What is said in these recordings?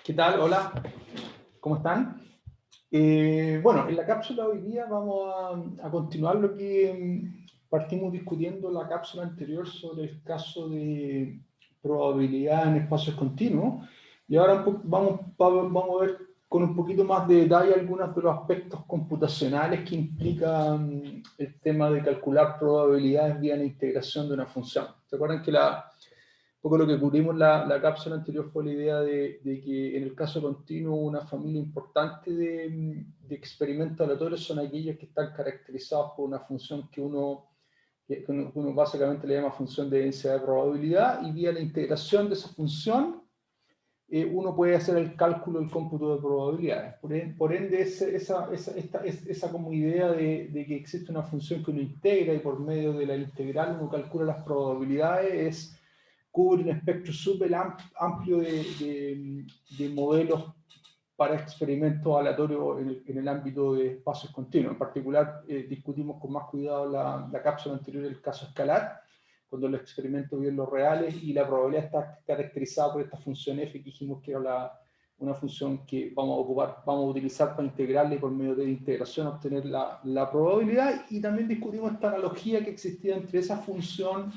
¿Qué tal? Hola, ¿cómo están? Bueno, en la cápsula hoy día vamos a continuar lo que partimos discutiendo en la cápsula anterior sobre el caso de probabilidad en espacios continuos. Y ahora vamos a ver con un poquito más de detalle algunos de los aspectos computacionales que implican el tema de calcular probabilidades vía la integración de una función. ¿Se acuerdan que un poco lo que cubrimos en la cápsula anterior fue la idea de que en el caso continuo una familia importante de experimentos aleatorios son aquellos que están caracterizados por una función que uno básicamente le llama función de densidad de probabilidad, y vía la integración de esa función uno puede hacer el cálculo del cómputo de probabilidades. Por ende esa como idea de que existe una función que uno integra y por medio de la integral uno calcula las probabilidades cubre un espectro súper amplio de modelos para experimentos aleatorios en el ámbito de espacios continuos. En particular, discutimos con más cuidado la cápsula anterior el caso escalar, cuando los experimentos vienen los reales y la probabilidad está caracterizada por esta función f que dijimos que era una función que vamos a utilizar para integrarla y por medio de integración obtener la probabilidad. Y también discutimos esta analogía que existía entre esa función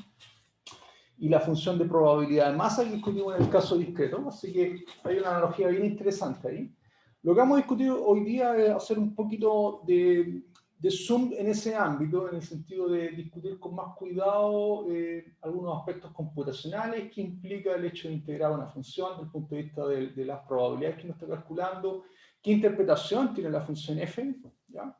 y la función de probabilidad de masa que discutimos en el caso discreto. Así que hay una analogía bien interesante ahí. Lo que vamos a discutir hoy día es hacer un poquito de zoom en ese ámbito, en el sentido de discutir con más cuidado algunos aspectos computacionales que implica el hecho de integrar una función desde el punto de vista de las probabilidades que uno está calculando, qué interpretación tiene la función f, ¿ya?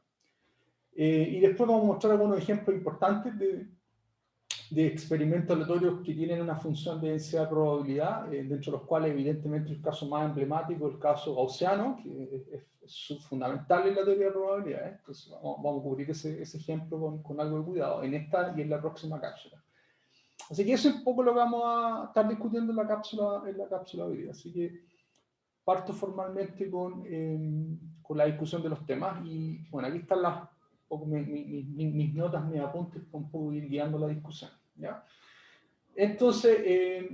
Y después vamos a mostrar algunos ejemplos importantes de experimentos aleatorios que tienen una función de densidad de probabilidad, dentro de los cuales evidentemente el caso más emblemático es el caso gaussiano, que es fundamental en la teoría de probabilidades. Entonces vamos a cubrir ese ejemplo con algo de cuidado en esta y en la próxima cápsula. Así que eso es un poco lo que vamos a estar discutiendo en la cápsula de hoy día. Así que parto formalmente con la discusión de los temas y bueno, aquí están mis notas, mis apuntes para un poco ir guiando la discusión, ¿ya? Entonces,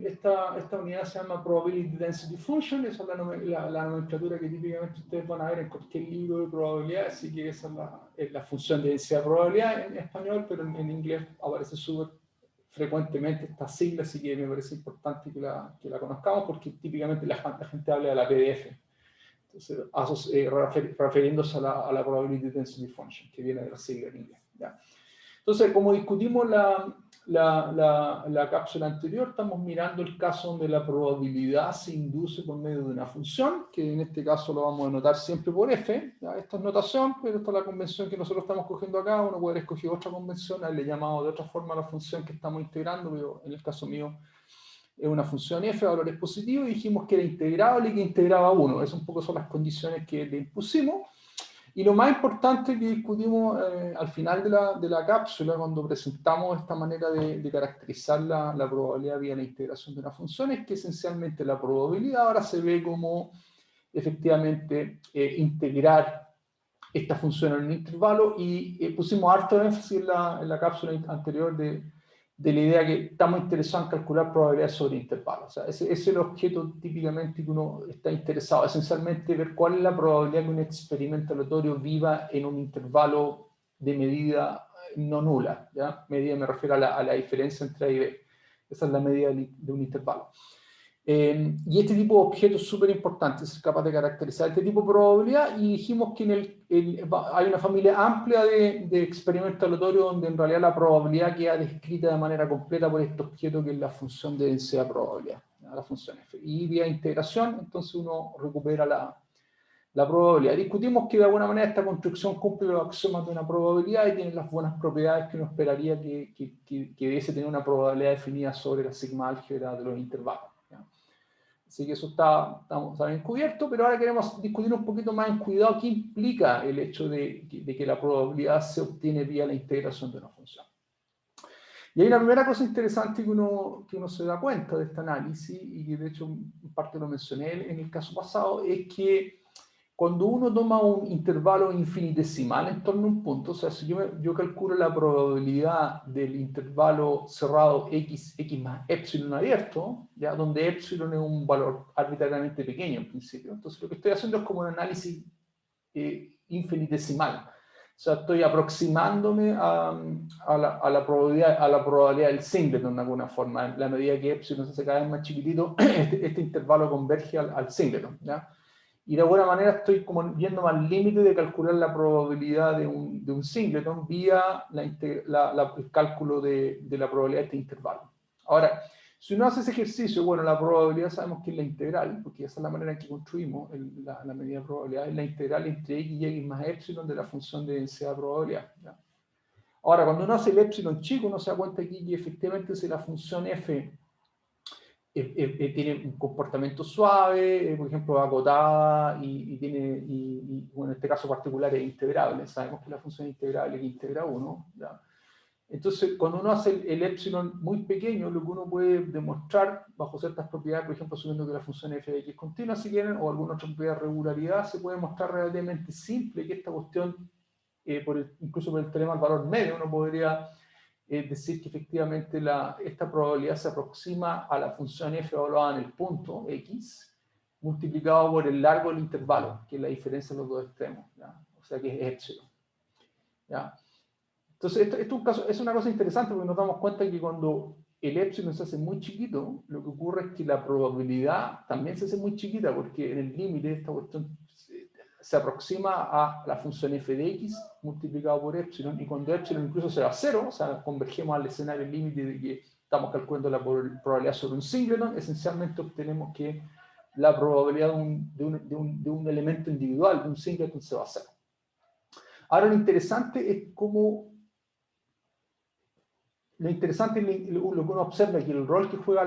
esta unidad se llama Probability Density Function. Esa es la nomenclatura que típicamente ustedes van a ver en cualquier libro de probabilidad, así que esa es la función de densidad de probabilidad en español, pero en inglés aparece súper frecuentemente esta sigla, así que me parece importante que la conozcamos, porque típicamente la gente habla de la PDF. Entonces, refiriéndose a la Probability Density Function, que viene de la sigla en inglés, ¿ya? Entonces, como discutimos la cápsula anterior, estamos mirando el caso donde la probabilidad se induce por medio de una función, que en este caso lo vamos a notar siempre por f. ¿Ya? Esta es notación, pero esta es la convención que nosotros estamos cogiendo acá. Uno puede escoger otra convención, le he llamado de otra forma a la función que estamos integrando, pero en el caso mío es una función f, valores positivos, y dijimos que era integrable y que integraba 1. Esas un poco son las condiciones que le impusimos. Y lo más importante que discutimos al final de la cápsula, cuando presentamos esta manera de caracterizar la probabilidad vía la integración de una función, es que esencialmente la probabilidad ahora se ve como efectivamente integrar esta función en un intervalo, y pusimos harto énfasis en la cápsula anterior de la idea que estamos interesados en calcular probabilidades sobre intervalos. O sea, ese es el objeto típicamente que uno está interesado, esencialmente ver cuál es la probabilidad que un experimento aleatorio viva en un intervalo de medida no nula, ¿ya? Medida me refiero a la diferencia entre A y B. Esa es la medida de un intervalo. Y este tipo de objetos es súper importante, es capaz de caracterizar este tipo de probabilidad, y dijimos que hay una familia amplia de experimentos aleatorios donde en realidad la probabilidad queda descrita de manera completa por este objeto que es la función de densidad de probabilidad, la función f. Y vía integración, entonces uno recupera la probabilidad. Discutimos que de alguna manera esta construcción cumple los axiomas de una probabilidad y tiene las buenas propiedades que uno esperaría que debiese tener una probabilidad definida sobre la sigma álgebra de los intervalos. Así que eso está bien cubierto, pero ahora queremos discutir un poquito más en cuidado qué implica el hecho de que la probabilidad se obtiene vía la integración de una función. Y hay una primera cosa interesante que uno se da cuenta de este análisis, y que de hecho en parte lo mencioné en el caso pasado, es que cuando uno toma un intervalo infinitesimal en torno a un punto, o sea, si yo calculo la probabilidad del intervalo cerrado x más epsilon abierto, ¿ya? Donde epsilon es un valor arbitrariamente pequeño en principio. Entonces lo que estoy haciendo es como un análisis infinitesimal. O sea, estoy aproximándome a la probabilidad del singleton de alguna forma. En la medida que epsilon se hace cada vez más chiquitito, este intervalo converge al singleton, ¿ya? Y de alguna manera estoy como yendo al límite de calcular la probabilidad de un singleton vía el cálculo de la probabilidad de este intervalo. Ahora, si uno hace ese ejercicio, bueno, la probabilidad sabemos que es la integral, porque esa es la manera en que construimos la medida de probabilidad, es la integral entre x y x más epsilon de la función de densidad de probabilidad, ¿ya? Ahora, cuando uno hace el epsilon chico, uno se da cuenta aquí que efectivamente si la función f tiene un comportamiento suave, por ejemplo, acotada, y bueno, en este caso particular es integrable. Sabemos que la función integrable es integra 1, ¿ya? Entonces, cuando uno hace el epsilon muy pequeño, lo que uno puede demostrar bajo ciertas propiedades, por ejemplo, asumiendo que la función f de x es continua, si quieren, o alguna otra propiedad de regularidad, se puede mostrar relativamente simple que esta cuestión, incluso por el teorema del valor medio, uno podría decir que efectivamente esta probabilidad se aproxima a la función f evaluada en el punto x, multiplicado por el largo del intervalo, que es la diferencia en los dos extremos, ¿ya? O sea que es epsilon, ¿ya? Entonces, esto es una cosa interesante porque nos damos cuenta que cuando el epsilon se hace muy chiquito, lo que ocurre es que la probabilidad también se hace muy chiquita, porque en el límite esta cuestión se aproxima a la función f de x multiplicado por epsilon, y cuando epsilon incluso se va a cero, o sea, convergemos al escenario límite de que estamos calculando la probabilidad sobre un singleton, esencialmente obtenemos que la probabilidad de un elemento individual, de un singleton, se va a cero. Ahora lo interesante es cómo... Lo interesante es lo que uno observa aquí, el rol que juega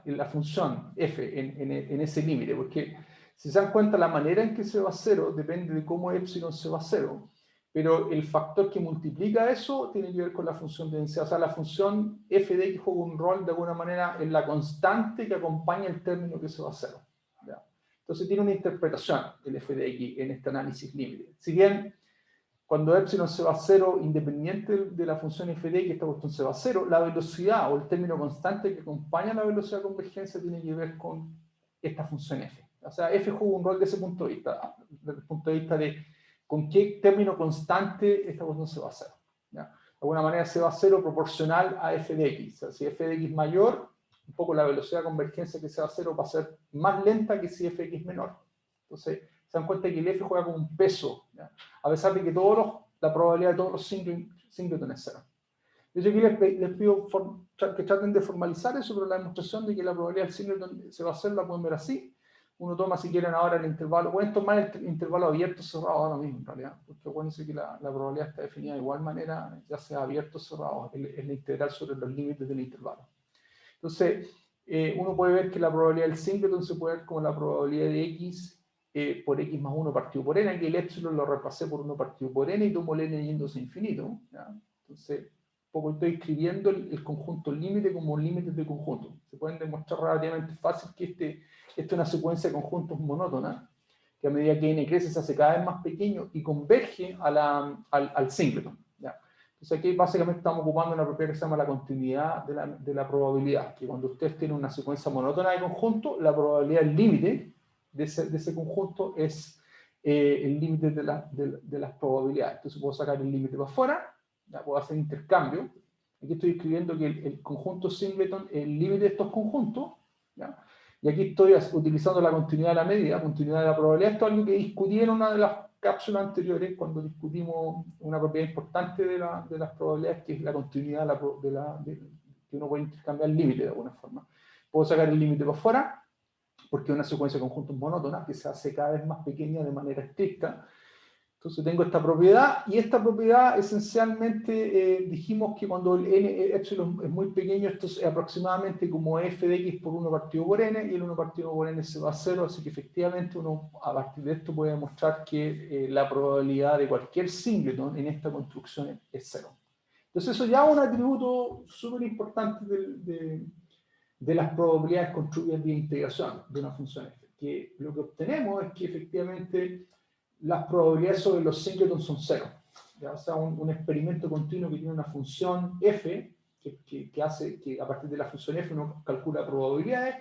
la función f en ese límite, porque si se dan cuenta, la manera en que se va a cero depende de cómo epsilon se va a cero, pero el factor que multiplica eso tiene que ver con la función de densidad. O sea, la función f de x juega un rol de alguna manera en la constante que acompaña el término que se va a cero, ¿ya? Entonces tiene una interpretación el f de x en este análisis límite. Si bien cuando epsilon se va a cero, independiente de la función f de x, esta cuestión se va a cero, la velocidad o el término constante que acompaña la velocidad de convergencia tiene que ver con esta función f. O sea, f juega un rol desde ese punto de vista, desde el punto de vista de con qué término constante esta cuestión se va a cero, ¿ya? De alguna manera se va a cero proporcional a f de x. O sea, si f de x mayor, un poco la velocidad de convergencia que se va a cero va a ser más lenta que si f de x menor. Entonces, se dan cuenta que el f juega como un peso, ¿ya? A pesar de que la probabilidad de todos los singletons es cero. Yo aquí les pido que traten de formalizar eso, pero la demostración de que la probabilidad del singleton se va a hacer la pueden ver así. Uno toma, si quieren, ahora el intervalo, pueden tomar el intervalo abierto o cerrado ahora mismo, en realidad, porque acuérdense que la probabilidad está definida de igual manera, ya sea abierto o cerrado, es la integral sobre los límites del intervalo. Entonces, uno puede ver que la probabilidad del singleton se puede ver como la probabilidad de x por x más 1 partido por n. Aquí el epsilon lo repasé por 1 partido por n y tomo el n yéndose a infinito, ¿ya? Entonces, poco estoy escribiendo el conjunto límite como límites de conjunto. Se pueden demostrar relativamente fácil que esta es una secuencia de conjuntos monótona, que a medida que n crece se hace cada vez más pequeño y converge al singleton, ¿ya? Entonces aquí básicamente estamos ocupando una propiedad que se llama la continuidad de la probabilidad, que cuando ustedes tienen una secuencia monótona de conjunto, la probabilidad del límite de ese conjunto es el límite de las probabilidades. Entonces puedo sacar el límite para afuera, ya puedo hacer intercambio. Aquí estoy escribiendo que el conjunto singleton es el límite de estos conjuntos, ¿ya? Y aquí estoy utilizando la continuidad de la medida, continuidad de la probabilidad. Esto es algo que discutí en una de las cápsulas anteriores, cuando discutimos una propiedad importante de las probabilidades, que es la continuidad que uno puede intercambiar el límite de alguna forma. Puedo sacar el límite para afuera, porque es una secuencia de conjuntos monótonas que se hace cada vez más pequeña de manera estricta. Entonces tengo esta propiedad, y esta propiedad esencialmente dijimos que cuando el n epsilon es muy pequeño, esto es aproximadamente como f de x por 1 partido por n, y el 1 partido por n se va a 0, así que efectivamente uno a partir de esto puede demostrar que la probabilidad de cualquier singleton en esta construcción es 0. Entonces eso ya es un atributo súper importante de las probabilidades construidas vía integración de una función f, que lo que obtenemos es que efectivamente las probabilidades sobre los singletons son cero. ¿Ya? O sea, un experimento continuo que tiene una función f, que hace que a partir de la función f uno calcula probabilidades,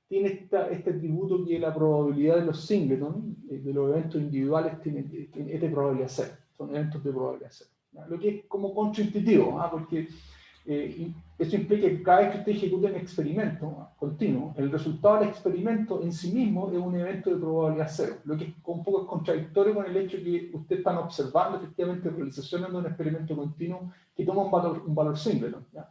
tiene este atributo que la probabilidad de los singletons, de los eventos individuales, es de probabilidad cero. Son eventos de probabilidad cero. ¿Ya? Lo que es como contraintuitivo, porque eso implica que cada vez que usted ejecuta un experimento continuo, el resultado del experimento en sí mismo es un evento de probabilidad cero, lo que es un poco contradictorio con el hecho que usted está observando efectivamente realizaciones de un experimento continuo que toma un valor singleton. ¿Ya?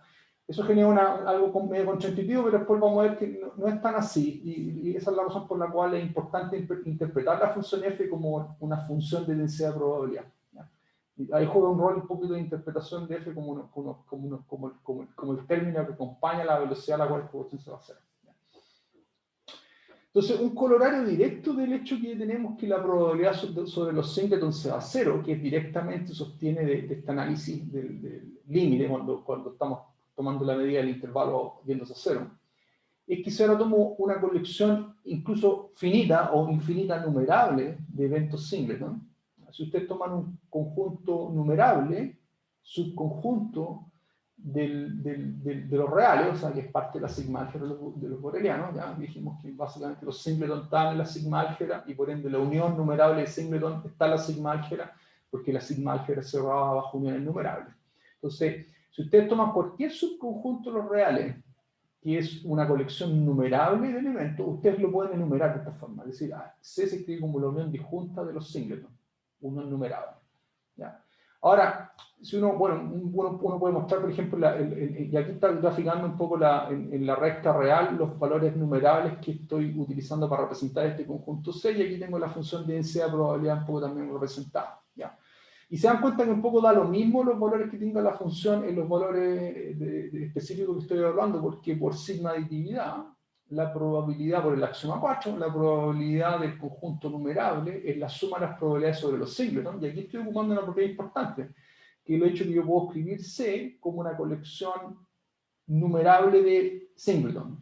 Eso genera algo medio contraintuitivo, pero después vamos a ver que no es tan así, y esa es la razón por la cual es importante interpretar la función f como una función de densidad de probabilidad. ¿Ya? Y ahí juega un rol un poquito de interpretación de f como el término que acompaña la velocidad a la cual el proporción se va a hacer. ¿Ya? Entonces, un corolario directo del hecho que tenemos que la probabilidad sobre los singletons se va a cero, que directamente sostiene de este análisis del límite cuando estamos tomando la medida del intervalo yéndose a cero, es que si ahora tomo una colección incluso finita o infinita numerable de eventos singleton, si ustedes toman un conjunto numerable, subconjunto de los reales, o sea, que es parte de la sigma álgebra de los borelianos, ya dijimos que básicamente los singleton están en la sigma álgebra y por ende la unión numerable de singleton está en la sigma álgebra porque la sigma álgebra se cerraba bajo uniones numerables. Entonces, si ustedes toman cualquier subconjunto de los reales, que es una colección numerable de elementos, ustedes lo pueden enumerar de esta forma. Es decir, C se escribe como la unión disjunta de los singletons, unión numerable. ¿Ya? Ahora, si uno puede mostrar, por ejemplo, y aquí está graficando un poco en la recta real los valores numerables que estoy utilizando para representar este conjunto C, y aquí tengo la función de densidad de probabilidad un poco también representada. ¿Ya? Y se dan cuenta que un poco da lo mismo los valores que tenga la función en los valores específicos que estoy hablando, porque por sigma aditividad, la probabilidad, por el axioma 4, la probabilidad del conjunto numerable es la suma de las probabilidades sobre los singletons. Y aquí estoy ocupando una propiedad importante, que es el hecho que yo puedo escribir C como una colección numerable de singletons.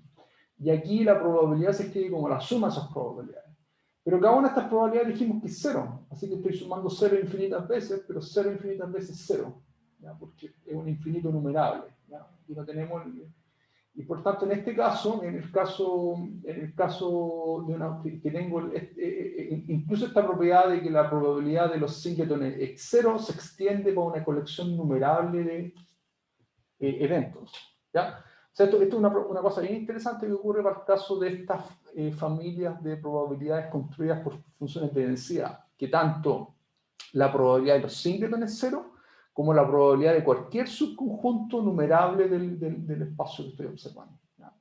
Y aquí la probabilidad se escribe como la suma de esas probabilidades. Pero cada una de estas probabilidades dijimos que es cero, así que estoy sumando cero infinitas veces, pero cero infinitas veces cero, ¿ya? Porque es un infinito numerable, ¿ya? Y no tenemos, y por tanto en este caso, en el caso de una, que tengo incluso esta propiedad de que la probabilidad de los singletons es cero, se extiende por una colección numerable de eventos, ¿ya? O sea, esto es una cosa bien interesante que ocurre para el caso de estas familias de probabilidades construidas por funciones de densidad, que tanto la probabilidad de los singletons es cero, como la probabilidad de cualquier subconjunto numerable del espacio que estoy observando. ¿Ya?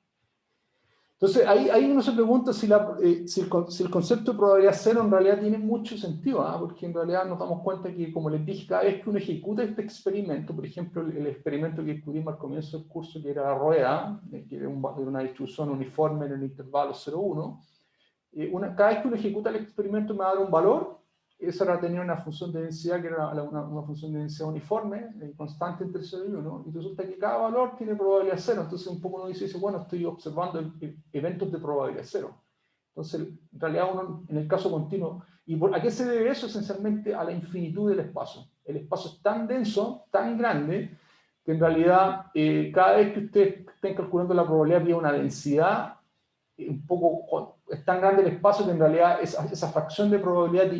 Entonces, ahí uno se pregunta si el concepto de probabilidad cero en realidad tiene mucho sentido, ¿eh? Porque en realidad nos damos cuenta que, como les dije, cada vez que uno ejecuta este experimento, por ejemplo, el experimento que descubrimos al comienzo del curso, que era la rueda, que era una distribución uniforme en el intervalo 0,1, cada vez que uno ejecuta el experimento me va a dar un valor. Esa era tenía una función de densidad que era una función de densidad uniforme, constante entre 0 y 1, y resulta que cada valor tiene probabilidad cero. Entonces un poco uno dice, bueno, estoy observando eventos de probabilidad cero. Entonces, en realidad uno, en el caso continuo, ¿a qué se debe eso? Esencialmente a la infinitud del espacio. El espacio es tan denso, tan grande, que en realidad cada vez que ustedes estén calculando la probabilidad vía una densidad, un poco, es tan grande el espacio que en realidad esa fracción de probabilidad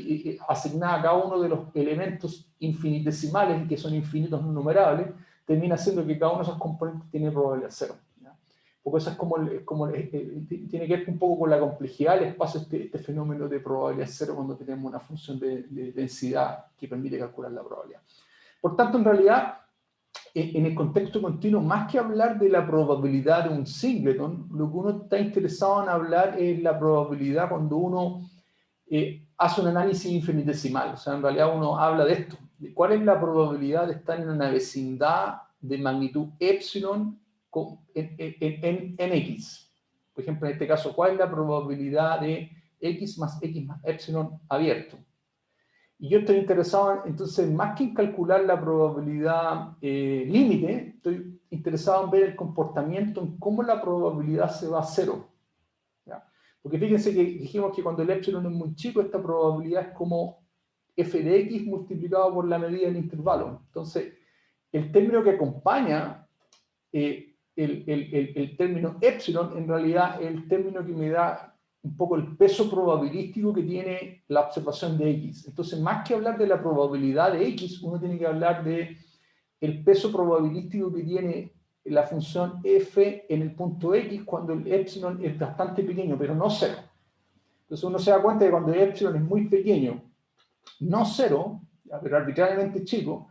asignada a cada uno de los elementos infinitesimales, que son infinitos no numerables, termina siendo que cada uno de esos componentes tiene probabilidad cero. ¿Ya? Porque eso es tiene que ver un poco con la complejidad del espacio, este fenómeno de probabilidad cero, cuando tenemos una función de densidad que permite calcular la probabilidad. Por tanto, en realidad, en el contexto continuo, más que hablar de la probabilidad de un singleton, lo que uno está interesado en hablar es la probabilidad cuando uno hace un análisis infinitesimal. O sea, en realidad uno habla de esto, de cuál es la probabilidad de estar en una vecindad de magnitud epsilon en x. Por ejemplo, en este caso, ¿cuál es la probabilidad de x más epsilon abierto? Y yo estoy interesado, entonces, más que en calcular la probabilidad límite, estoy interesado en ver el comportamiento, en cómo la probabilidad se va a cero. ¿Ya? Porque fíjense que dijimos que cuando el epsilon es muy chico, esta probabilidad es como f de x multiplicado por la medida del intervalo. Entonces, el término que acompaña el término epsilon, en realidad es el término que me da un poco el peso probabilístico que tiene la observación de x. Entonces, más que hablar de la probabilidad de x, uno tiene que hablar de el peso probabilístico que tiene la función f en el punto x cuando el epsilon es bastante pequeño, pero no cero. Entonces uno se da cuenta de que cuando el epsilon es muy pequeño, no cero, pero arbitrariamente chico,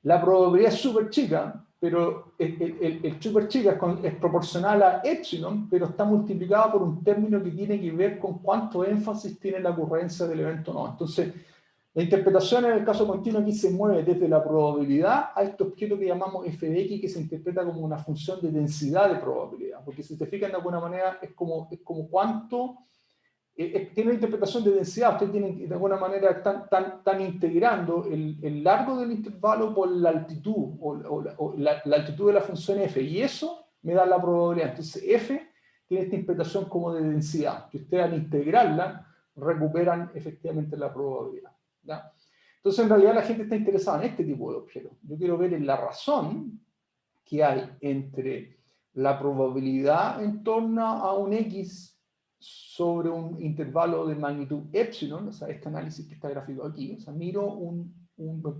la probabilidad es súper chica, pero el súper chica es proporcional a epsilon, pero está multiplicado por un término que tiene que ver con cuánto énfasis tiene la ocurrencia del evento no. Entonces, la interpretación en el caso continuo aquí se mueve desde la probabilidad a este objeto que llamamos f de x, que se interpreta como una función de densidad de probabilidad, porque si te fijan de alguna manera es como cuánto, tiene una interpretación de densidad, ustedes tienen de alguna manera están integrando el largo del intervalo por la altitud, o la altitud de la función f, y eso me da la probabilidad. Entonces f tiene esta interpretación como de densidad, que ustedes al integrarla recuperan efectivamente la probabilidad. ¿Ya? Entonces, en realidad la gente está interesada en este tipo de objetos. Yo quiero ver en la razón que hay entre la probabilidad en torno a un x sobre un intervalo de magnitud epsilon, o sea, este análisis que está gráfico aquí, o sea, me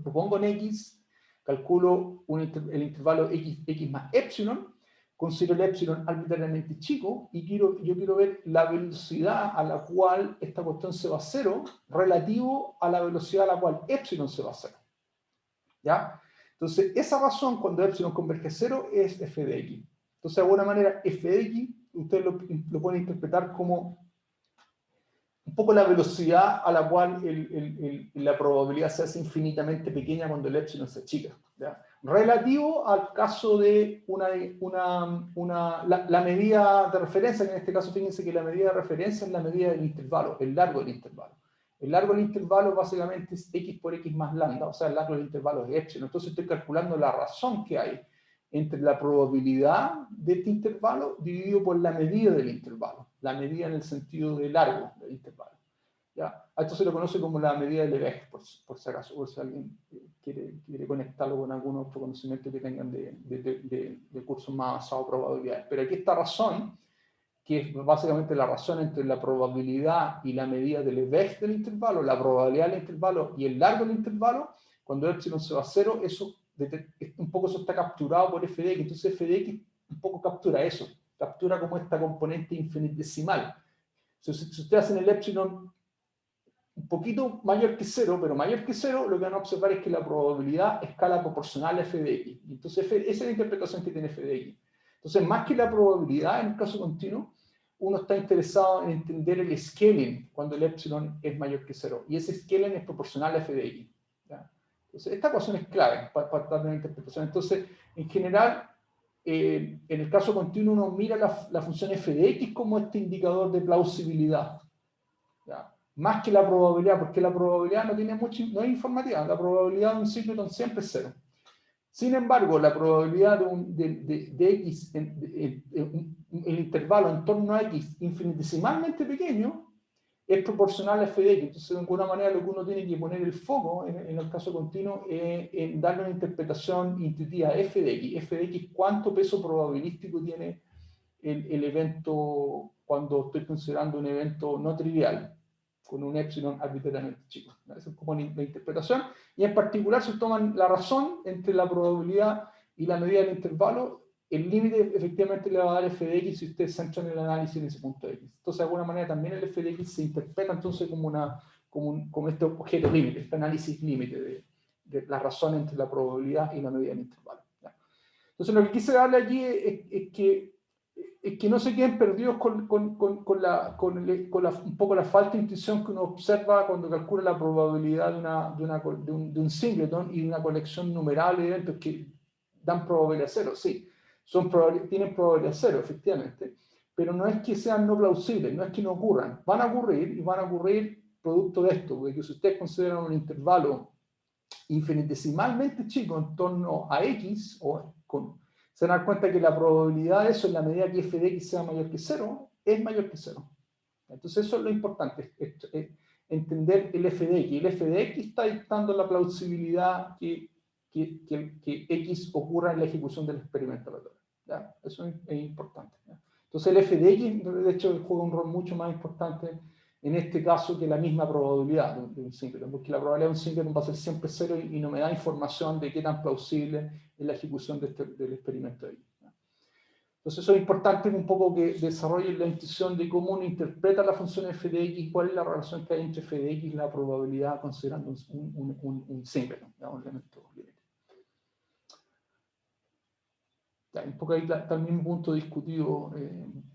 propongo en x, calculo el intervalo x más epsilon, considero el epsilon arbitrariamente chico y yo quiero ver la velocidad a la cual esta cuestión se va a cero relativo a la velocidad a la cual epsilon se va a cero. ¿Ya? Entonces, esa razón cuando epsilon converge a cero es f de x. Entonces, de alguna manera, f de x, ustedes lo pueden interpretar como un poco la velocidad a la cual la probabilidad se hace infinitamente pequeña cuando el epsilon se achica. ¿Ya? Relativo al caso de la medida de referencia, que en este caso fíjense que la medida de referencia es la medida del intervalo, el largo del intervalo. El largo del intervalo básicamente es x por x más lambda, o sea, el largo del intervalo es epsilon. Entonces estoy calculando la razón que hay entre la probabilidad de este intervalo dividido por la medida del intervalo, la medida en el sentido de largo del intervalo. ¿Ya? A esto se lo conoce como la medida de Lebesgue, por si acaso, por si alguien quiere conectarlo con algún otro conocimiento que tengan de cursos más avanzados de probabilidades. Pero aquí esta razón, que es básicamente la razón entre la probabilidad y la medida de Lebesgue del intervalo, la probabilidad del intervalo y el largo del intervalo, cuando epsilon se va a cero, un poco eso está capturado por f de x. Entonces f de x un poco captura eso, captura como esta componente infinitesimal. Si ustedes hacen el epsilon un poquito mayor que cero, pero mayor que cero, lo que van a observar es que la probabilidad escala proporcional a f de x. Entonces, esa es la interpretación que tiene f de x. Entonces, más que la probabilidad en el caso continuo, uno está interesado en entender el scaling cuando el epsilon es mayor que cero. Y ese scaling es proporcional a f de x. ¿Ya? Entonces, esta ecuación es clave para dar una interpretación. Entonces, en general, en el caso continuo, uno mira la función f de x como este indicador de plausibilidad. ¿Ya? Más que la probabilidad, porque la probabilidad no es informativa, la probabilidad de un ciclotón siempre es cero. Sin embargo, la probabilidad de x, el intervalo en torno a x infinitesimalmente pequeño, es proporcional a f de x. Entonces, de alguna manera, lo que uno tiene que poner el foco en el caso continuo es en darle una interpretación intuitiva a f de x. F de x, ¿cuánto peso probabilístico tiene el evento cuando estoy considerando un evento no trivial, con un epsilon arbitrariamente chico? Esa es como la interpretación. Y en particular, si toman la razón entre la probabilidad y la medida del intervalo, el límite efectivamente le va a dar f de x si ustedes centran el análisis en ese punto de x. Entonces, de alguna manera, también el f de x se interpreta entonces como este objeto límite, este análisis límite de la razón entre la probabilidad y la medida del intervalo. ¿Ya? Entonces, lo que quise darle aquí es que no se queden perdidos con un poco la falta de intuición que uno observa cuando calcula la probabilidad de un singleton y de una colección numerable de eventos que dan probabilidad cero. Sí, tienen probabilidad cero, efectivamente, pero no es que sean no plausibles, no es que no ocurran. Van a ocurrir y van a ocurrir producto de esto, porque si ustedes consideran un intervalo infinitesimalmente chico en torno a x, se dan cuenta que la probabilidad de eso, en la medida que f de x sea mayor que cero, es mayor que cero. Entonces eso es lo importante. entender el f de x. El f de x está dictando la plausibilidad que x ocurra en la ejecución del experimento aleatorio. ¿Ya? Eso es importante. ¿Ya? Entonces el f de x, de hecho, juega un rol mucho más importante en este caso que la misma probabilidad de un síncrono, porque la probabilidad de un síncrono va a ser siempre cero y no me da información de qué tan plausible es la ejecución del experimento de x. Entonces eso es importante un poco que desarrollen la intuición de cómo uno interpreta la función f de x, cuál es la relación que hay entre f de x y la probabilidad considerando un síncrono, un elemento libre. Un poco ahí está el mismo punto discutido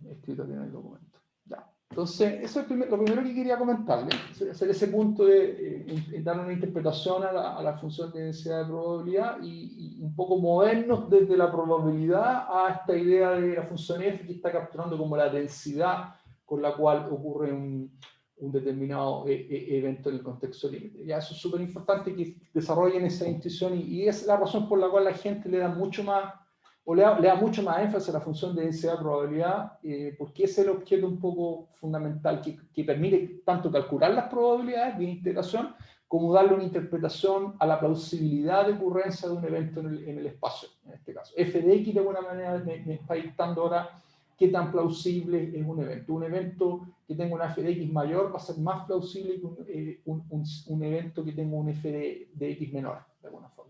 escrito aquí en el documento. Ya. Entonces, eso es lo primero que quería comentarles, hacer ese punto de dar una interpretación a la función de densidad de probabilidad y un poco movernos desde la probabilidad a esta idea de la función f que está capturando como la densidad con la cual ocurre un determinado evento en el contexto límite. Ya, eso es súper importante que desarrollen esa intuición y es la razón por la cual la gente le da mucho más o le da mucho más énfasis a la función de densidad de probabilidad, porque es el objeto un poco fundamental que permite tanto calcular las probabilidades de integración, como darle una interpretación a la plausibilidad de ocurrencia de un evento en el espacio, en este caso. F de x de alguna manera me está dictando ahora qué tan plausible es un evento. Un evento que tenga una f de x mayor va a ser más plausible que un evento que tenga un f de x menor, de alguna forma.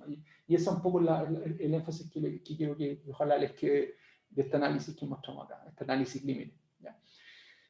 Y ese es un poco el énfasis que quiero que ojalá les quede de este análisis que mostramos acá, este análisis límite. ¿Ya?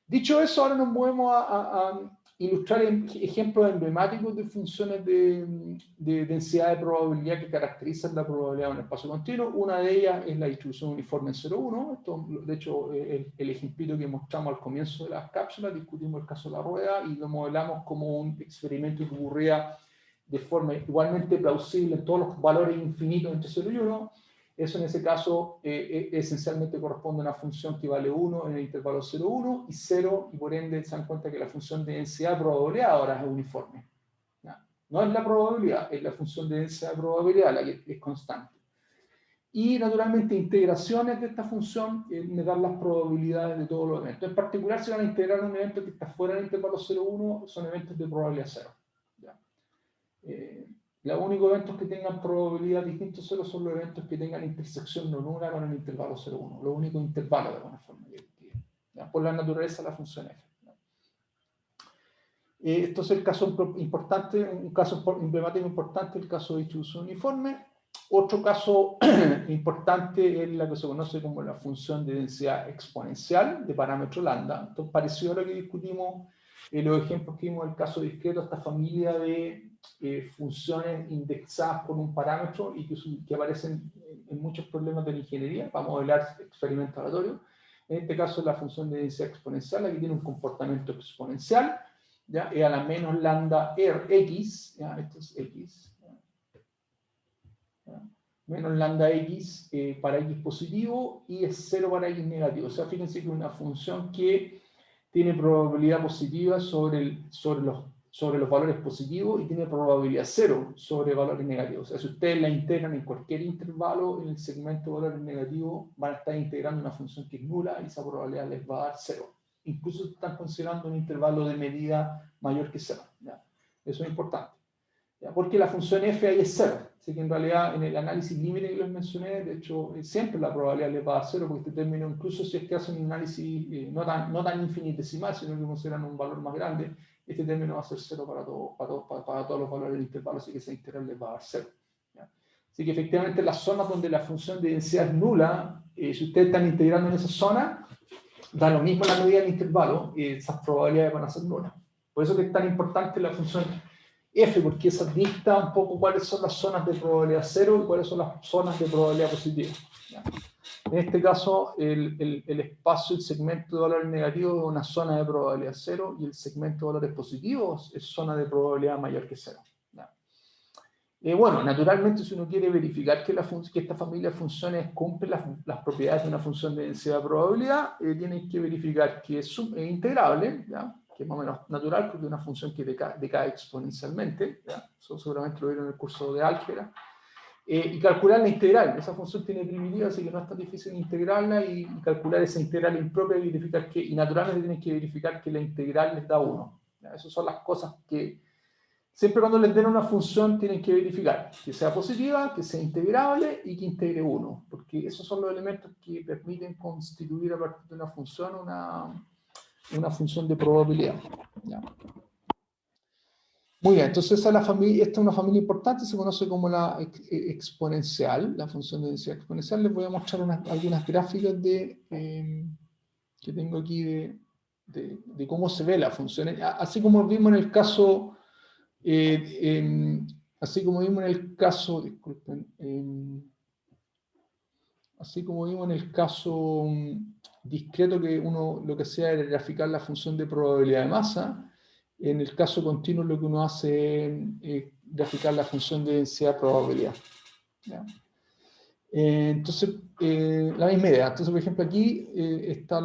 Dicho eso, ahora nos movemos a ilustrar ejemplos emblemáticos de funciones de densidad de probabilidad que caracterizan la probabilidad de un espacio continuo. Una de ellas es la distribución uniforme en 0,1. Esto, de hecho, el ejemplito que mostramos al comienzo de las cápsulas, discutimos el caso de la rueda y lo modelamos como un experimento que ocurría de forma igualmente plausible en todos los valores infinitos entre 0 y 1. Eso en ese caso esencialmente corresponde a una función que vale 1 en el intervalo 0, 1 y 0, y por ende se dan cuenta que la función de densidad de probabilidad ahora es uniforme. ¿Ya? No es la probabilidad, es la función de densidad de probabilidad la que es constante. Y naturalmente integraciones de esta función me dan las probabilidades de todos los eventos. En particular, si van a integrar un evento que está fuera del intervalo 0, 1, son eventos de probabilidad 0. ¿Ya? Los únicos eventos que tengan probabilidad distintos a 0 son los eventos que tengan intersección no nula con el intervalo 0,1. Los únicos intervalos de alguna forma. Por la naturaleza de la función f. Esto es el caso importante, un caso emblemático importante, el caso de distribución uniforme. Otro caso importante es la que se conoce como la función de densidad exponencial de parámetro lambda. Entonces, parecido a lo que discutimos en los ejemplos que vimos, el caso discreto, esta familia de funciones indexadas por un parámetro y que aparecen en muchos problemas de la ingeniería para modelar experimentos aleatorios. En este caso, la función de densidad exponencial, aquí tiene un comportamiento exponencial, ¿ya? Es a la menos lambda x, ¿ya? Esto es x, ¿ya? Menos lambda x para x positivo y es 0 para x negativo. O sea, fíjense que es una función que tiene probabilidad positiva sobre los valores positivos y tiene probabilidad 0 sobre valores negativos. O sea, si ustedes la integran en cualquier intervalo, en el segmento de valores negativos, van a estar integrando una función que es nula y esa probabilidad les va a dar 0. Incluso están considerando un intervalo de medida mayor que 0. ¿Ya? Eso es importante. ¿Ya? Porque la función f ahí es 0. Así que en realidad en el análisis límite que les mencioné, de hecho, siempre la probabilidad les va a dar 0, porque este término, incluso si es que hacen un análisis no tan infinitesimal, sino que consideran un valor más grande, este término va a ser 0 para todos los valores del intervalo, así que esa integral les va a dar 0. ¿Ya? Así que efectivamente las zonas donde la función de densidad es nula, si ustedes están integrando en esa zona, da lo mismo la medida del intervalo, esas probabilidades van a ser nulas. Por eso que es tan importante la función f, porque esa dicta un poco cuáles son las zonas de probabilidad 0 y cuáles son las zonas de probabilidad positiva. ¿Ya? En este caso, el espacio, el segmento de valores negativos es una zona de probabilidad 0 y el segmento de valores positivos es zona de probabilidad mayor que 0. Bueno, naturalmente, si uno quiere verificar que esta familia de funciones cumple las propiedades de una función de densidad de probabilidad, tienen que verificar que es integrable, ¿ya? Que es más o menos natural, porque es una función que decae exponencialmente, ¿ya? Eso seguramente lo vieron en el curso de álgebra. Y calcular la integral. Esa función tiene primitiva, así que no es tan difícil integrarla, y calcular esa integral impropia y naturalmente tienen que verificar que la integral les da 1. ¿ya? Esas son las cosas que siempre cuando les den una función tienen que verificar, que sea positiva, que sea integrable y que integre 1, porque esos son los elementos que permiten constituir a partir de una función una función de probabilidad, ¿ya? Muy bien, entonces esta es una familia importante, se conoce como la exponencial, la función de densidad exponencial. Les voy a mostrar algunas gráficas que tengo aquí de cómo se ve la función. Así como vimos en el caso, disculpen, así como vimos en el caso discreto, que uno lo que hacía era graficar la función de probabilidad de masa. En el caso continuo lo que uno hace es graficar la función de densidad de probabilidad, ¿ya? Entonces, la misma idea. Entonces, por ejemplo, aquí está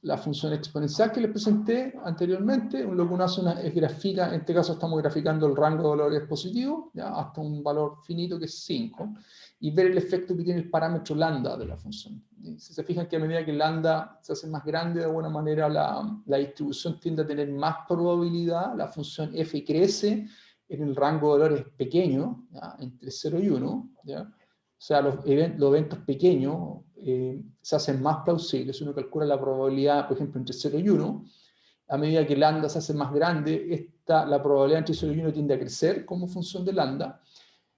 la función exponencial que les presenté anteriormente. Lo que uno hace es grafica, en este caso estamos graficando el rango de valores positivo, ¿ya? Hasta un valor finito que es 5, y ver el efecto que tiene el parámetro lambda de la función. Y si se fijan que a medida que lambda se hace más grande, de alguna manera la distribución tiende a tener más probabilidad, la función f crece en el rango de valores pequeño, ¿ya? Entre 0 y 1, ¿ya? O sea, los eventos pequeños se hacen más plausibles. Si uno calcula la probabilidad, por ejemplo, entre 0 y 1, a medida que lambda se hace más grande, la probabilidad entre 0 y 1 tiende a crecer como función de lambda.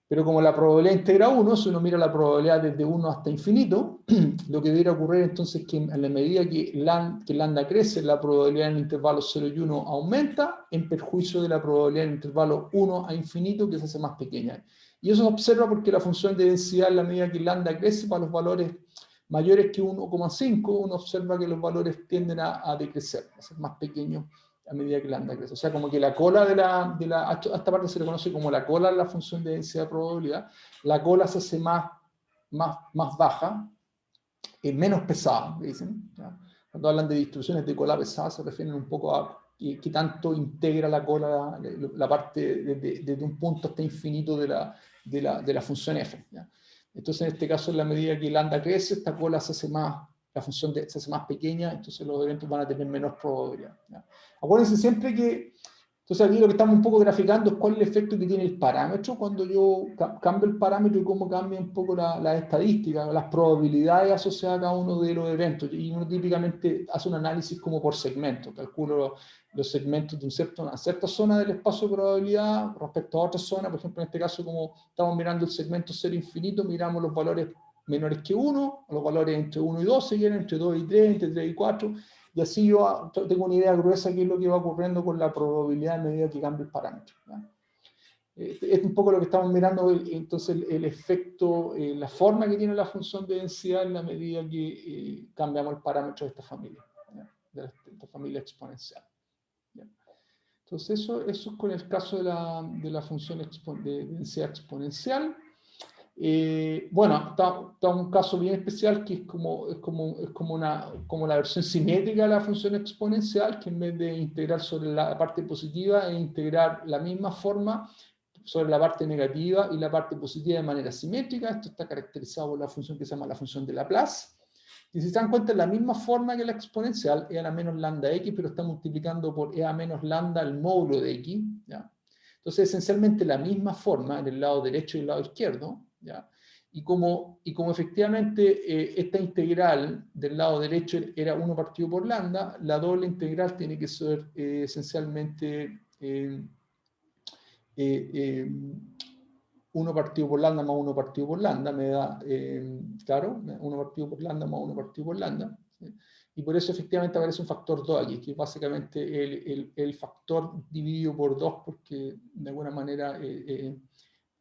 Pero como la probabilidad integra 1, si uno mira la probabilidad desde 1 hasta infinito, lo que debería ocurrir entonces es que a la medida que lambda crece, la probabilidad en el intervalo 0 y 1 aumenta, en perjuicio de la probabilidad en el intervalo 1 a infinito, que se hace más pequeña. Y eso se observa porque la función de densidad, en la medida que lambda crece, para los valores mayores que 1,5, uno observa que los valores tienden a decrecer, a ser más pequeños a medida que lambda crece. O sea, como que la cola a esta parte se le conoce como la cola de la función de densidad de probabilidad. La cola se hace más baja, menos pesada, dicen, ¿ya? Cuando hablan de distribuciones de cola pesada se refieren un poco a qué tanto integra la cola, la parte desde un punto hasta infinito de la función f, ¿ya? Entonces, en este caso, en la medida que lambda crece, esta cola se hace la función se hace más pequeña, entonces los eventos van a tener menor probabilidad, ¿ya? Acuérdense siempre que, entonces aquí lo que estamos un poco graficando es cuál es el efecto que tiene el parámetro cuando yo cambio el parámetro y cómo cambia un poco la estadística, las probabilidades asociadas a cada uno de los eventos. Y uno típicamente hace un análisis como por segmento, calculo los segmentos de una cierta zona del espacio de probabilidad respecto a otra zona. Por ejemplo, en este caso, como estamos mirando el segmento 0 infinito, miramos los valores menores que 1, los valores entre 1 y 2 se llenan, entre 2 y 3, entre 3 y 4, y así yo tengo una idea gruesa de qué es lo que va ocurriendo con la probabilidad a medida que cambia el parámetro, ¿ya? Es un poco lo que estamos mirando, entonces el efecto, la forma que tiene la función de densidad en la medida que cambiamos el parámetro de esta familia, ¿ya? De esta familia exponencial, ¿ya? Entonces eso es con el caso de la función de densidad exponencial. Bueno, está un caso bien especial que es como la versión simétrica de la función exponencial, que en vez de integrar sobre la parte positiva, es integrar la misma forma sobre la parte negativa y la parte positiva de manera simétrica. Esto está caracterizado por la función que se llama la función de Laplace. Y si se dan cuenta, es la misma forma que la exponencial, e a la menos lambda x, pero está multiplicando por e a menos lambda el módulo de x, ¿ya? Entonces, esencialmente la misma forma en el lado derecho y el lado izquierdo, ¿ya? Y como efectivamente esta integral del lado derecho era 1 partido por lambda, la doble integral tiene que ser esencialmente 1 partido por lambda más 1 partido por lambda, me da, claro, 1 partido por lambda más 1 partido por lambda, ¿sí? Y por eso efectivamente aparece un factor 2 aquí, que es básicamente el factor dividido por 2, porque de alguna manera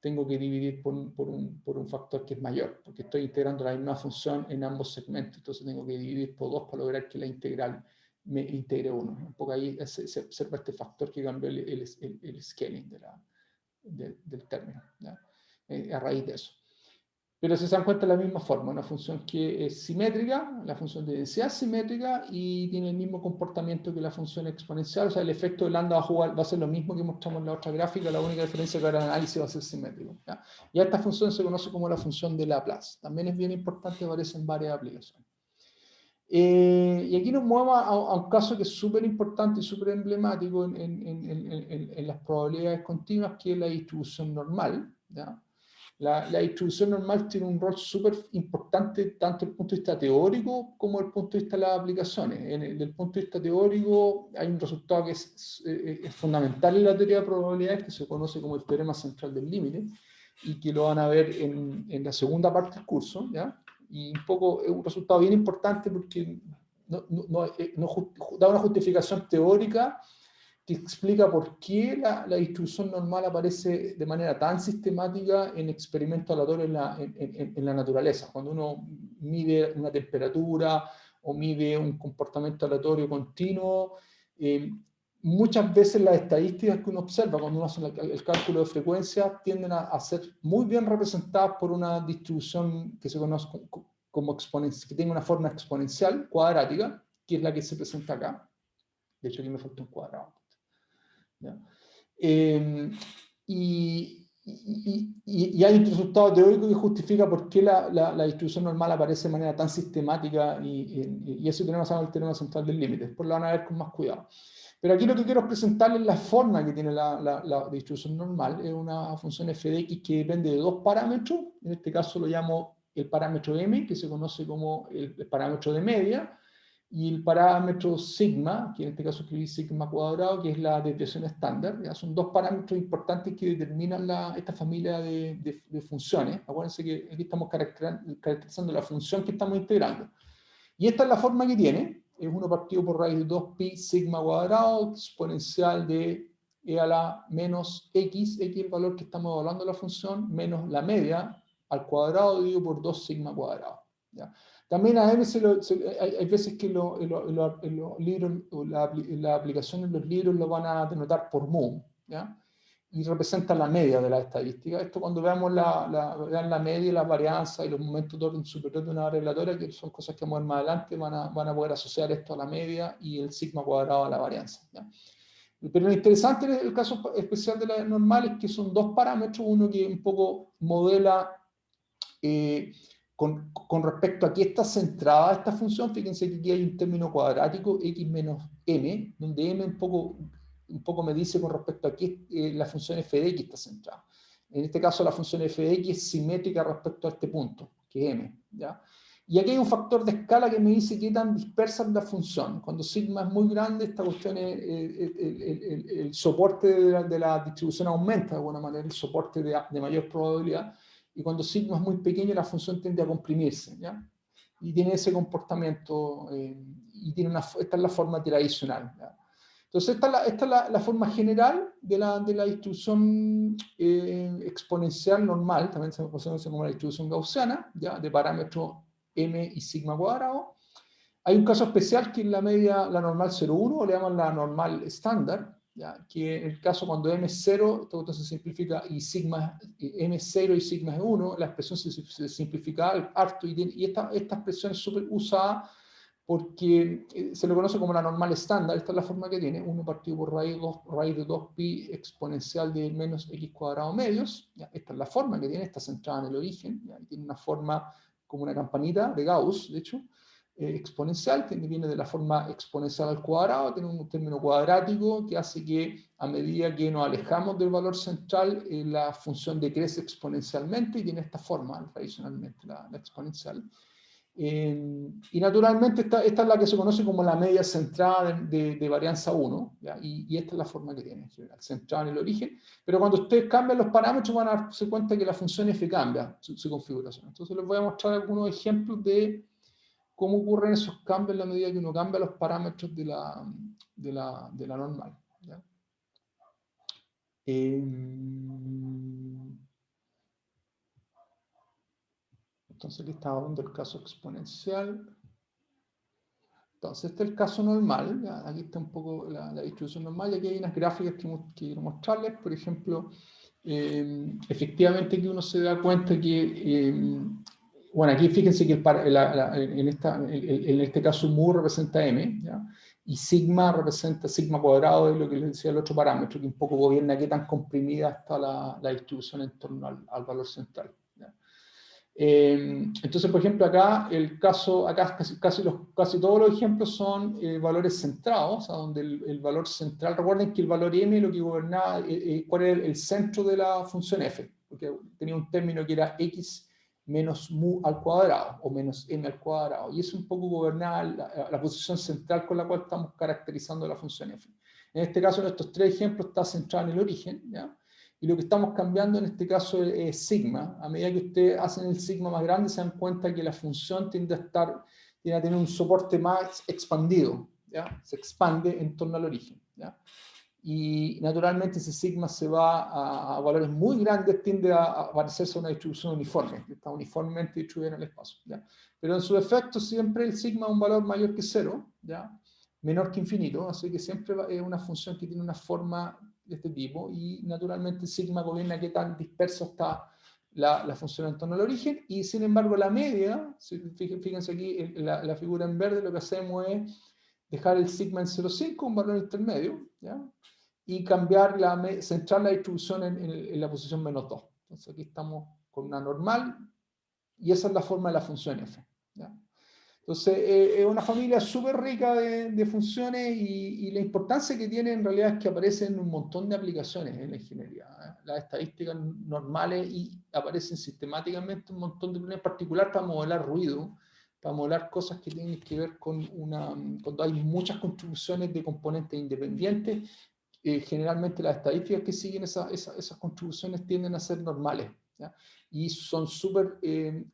tengo que dividir por un factor que es mayor, porque estoy integrando la misma función en ambos segmentos, entonces tengo que dividir por 2 para lograr que la integral me integre 1. Un poco ahí se observa este factor que cambió el scaling del término, ¿ya? A raíz de eso. Pero si se dan cuenta, la misma forma, una función que es simétrica, la función de densidad simétrica, y tiene el mismo comportamiento que la función exponencial. O sea, el efecto de lambda va a ser lo mismo que mostramos en la otra gráfica, la única diferencia es que ahora el análisis va a ser simétrico, ¿ya? Y esta función se conoce como la función de Laplace. También es bien importante, aparece en varias aplicaciones. Y aquí nos movemos a un caso que es súper importante y súper emblemático en las probabilidades continuas, que es la distribución normal, ¿ya? La distribución normal tiene un rol súper importante tanto desde el punto de vista teórico como desde el punto de vista de las aplicaciones. Desde el punto de vista teórico hay un resultado que es fundamental en la teoría de probabilidades, que se conoce como el teorema central del límite, y que lo van a ver en la segunda parte del curso, ¿ya? Y un poco es un resultado bien importante porque da una justificación teórica que explica por qué la distribución normal aparece de manera tan sistemática en experimentos aleatorios en la naturaleza. Cuando uno mide una temperatura o mide un comportamiento aleatorio continuo, muchas veces las estadísticas que uno observa cuando uno hace el cálculo de frecuencia tienden a ser muy bien representadas por una distribución que se conoce como exponencial, que tiene una forma exponencial cuadrática, que es la que se presenta acá. De hecho, aquí me falta un cuadrado. ¿Ya? Y hay un resultado teórico que justifica por qué la distribución normal aparece de manera tan sistemática y eso tenemos el teorema central del límite. Después lo van a ver con más cuidado. Pero aquí lo que quiero presentarles es la forma que tiene la distribución normal. Es una función f de x que depende de dos parámetros. En este caso lo llamo el parámetro m, que se conoce como el parámetro de media, y el parámetro sigma, que en este caso escribí sigma cuadrado, que es la desviación estándar. ¿Ya? Son dos parámetros importantes que determinan esta familia de funciones. Acuérdense que aquí estamos caracterizando la función que estamos integrando. Y esta es la forma que tiene. Es 1 partido por raíz de 2pi sigma cuadrado exponencial de e a la menos x, x el valor que estamos evaluando de la función, menos la media al cuadrado dividido por 2 sigma cuadrado. ¿Ya? También a veces hay veces que los libros, la aplicación en los libros lo van a denotar por mu, ¿ya? Y representa la media de la estadística. Esto cuando veamos vean la media, la varianza y los momentos de orden superior de una relatoria, que son cosas que vamos a ver más adelante, van a poder asociar esto a la media y el sigma cuadrado a la varianza, ¿ya? Pero lo interesante en el caso especial de la normal es que son dos parámetros, uno que un poco modela con respecto a qué está centrada esta función. Fíjense que aquí hay un término cuadrático, x menos m, donde m un poco me dice con respecto a qué la función f de x está centrada. En este caso la función f de x es simétrica respecto a este punto, que es m, ¿ya? Y aquí hay un factor de escala que me dice qué tan dispersa es la función. Cuando sigma es muy grande, esta cuestión el soporte de la distribución aumenta de alguna manera, el soporte de mayor probabilidad. Y cuando sigma es muy pequeño, la función tiende a comprimirse, ¿ya? Y tiene ese comportamiento, y esta es la forma tradicional, ¿ya? Entonces, esta es la forma general de la distribución exponencial normal, también se conoce como la distribución gaussiana, ¿ya? De parámetros m y sigma cuadrado. Hay un caso especial que es la media, la normal 0,1, o le llaman la normal estándar, ¿ya? Que en el caso cuando m es 0, todo esto se simplifica, y sigma, m es 0 y sigma es 1, la expresión se simplifica harto, y esta expresión es súper usada porque se le conoce como la normal estándar. Esta es la forma que tiene, 1 partido por raíz de 2pi exponencial de menos x cuadrado medios, ¿ya? Esta es la forma que tiene, está centrada en el origen, ¿ya? Y tiene una forma como una campanita de Gauss, de hecho, exponencial, que viene de la forma exponencial al cuadrado, tiene un término cuadrático que hace que a medida que nos alejamos del valor central, la función decrece exponencialmente y tiene esta forma, tradicionalmente, la exponencial. Y naturalmente esta es la que se conoce como la media centrada de varianza 1, ¿ya? Y esta es la forma que tiene en general, centrada en el origen. Pero cuando ustedes cambian los parámetros van a darse cuenta que la función f cambia su configuración. Entonces les voy a mostrar algunos ejemplos de cómo ocurren esos cambios en la medida que uno cambia los parámetros de la normal, ¿ya? Entonces aquí estaba dando el caso exponencial. Entonces este es el caso normal, ¿ya? Aquí está un poco la distribución normal, y aquí hay unas gráficas que quiero mostrarles. Por ejemplo, efectivamente aquí uno se da cuenta que, bueno, aquí fíjense que en este caso mu representa m, ¿ya? Y sigma representa sigma cuadrado, es lo que les decía el otro parámetro, que un poco gobierna qué tan comprimida está la distribución en torno al valor central, ¿ya? Entonces, por ejemplo, acá casi todos los ejemplos son valores centrados, o sea, donde el valor central, recuerden que el valor m lo que gobernaba, cuál era el centro de la función f, porque tenía un término que era x menos mu al cuadrado, o menos m al cuadrado, y eso un poco gobernaba la posición central con la cual estamos caracterizando la función f. En este caso, en estos tres ejemplos, está centrado en el origen, ¿ya? Y lo que estamos cambiando en este caso es sigma. A medida que ustedes hacen el sigma más grande, se dan cuenta que la función tiende a tener un soporte más expandido, ¿ya? Se expande en torno al origen, ¿ya? Y naturalmente ese sigma se va a valores muy grandes, tiende a parecerse a una distribución uniforme, que está uniformemente distribuida en el espacio, ¿ya? Pero en su efecto siempre el sigma es un valor mayor que cero, ¿ya? Menor que infinito, así que siempre es una función que tiene una forma de este tipo, y naturalmente el sigma gobierna qué tan disperso está la función en torno al origen, y sin embargo la media, fíjense aquí la figura en verde, lo que hacemos es dejar el sigma en 0,5, un valor intermedio, ¿ya? Y cambiar centrar la distribución en la posición menos 2. Entonces aquí estamos con una normal, y esa es la forma de la función f, ¿ya? Entonces, es una familia súper rica de funciones, y la importancia que tiene en realidad es que aparecen un montón de aplicaciones en la ingeniería, ¿eh? Las estadísticas normales, y aparecen sistemáticamente un montón de problemas, en particular para modelar ruido, para modelar cosas que tienen que ver con cuando hay muchas contribuciones de componentes independientes. Generalmente las estadísticas que siguen esas contribuciones tienden a ser normales, ¿ya? Y son súper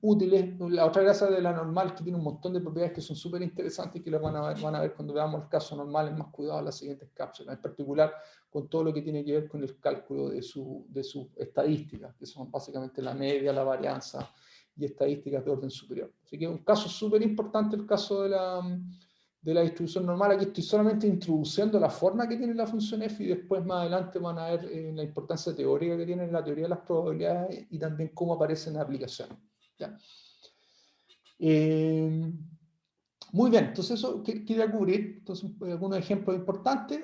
útiles. La otra gracia de la normal es que tiene un montón de propiedades que son súper interesantes, y que las van a ver cuando veamos el caso normal en más cuidado en las siguientes cápsulas, en particular con todo lo que tiene que ver con el cálculo de sus estadísticas, que son básicamente la media, la varianza y estadísticas de orden superior. Así que es un caso súper importante el caso de la distribución normal. Aquí estoy solamente introduciendo la forma que tiene la función f, y después más adelante van a ver la importancia teórica que tiene en la teoría de las probabilidades, y también cómo aparecen en aplicaciones, ¿ya? Muy bien, entonces eso quería cubrir, entonces algunos ejemplos importantes,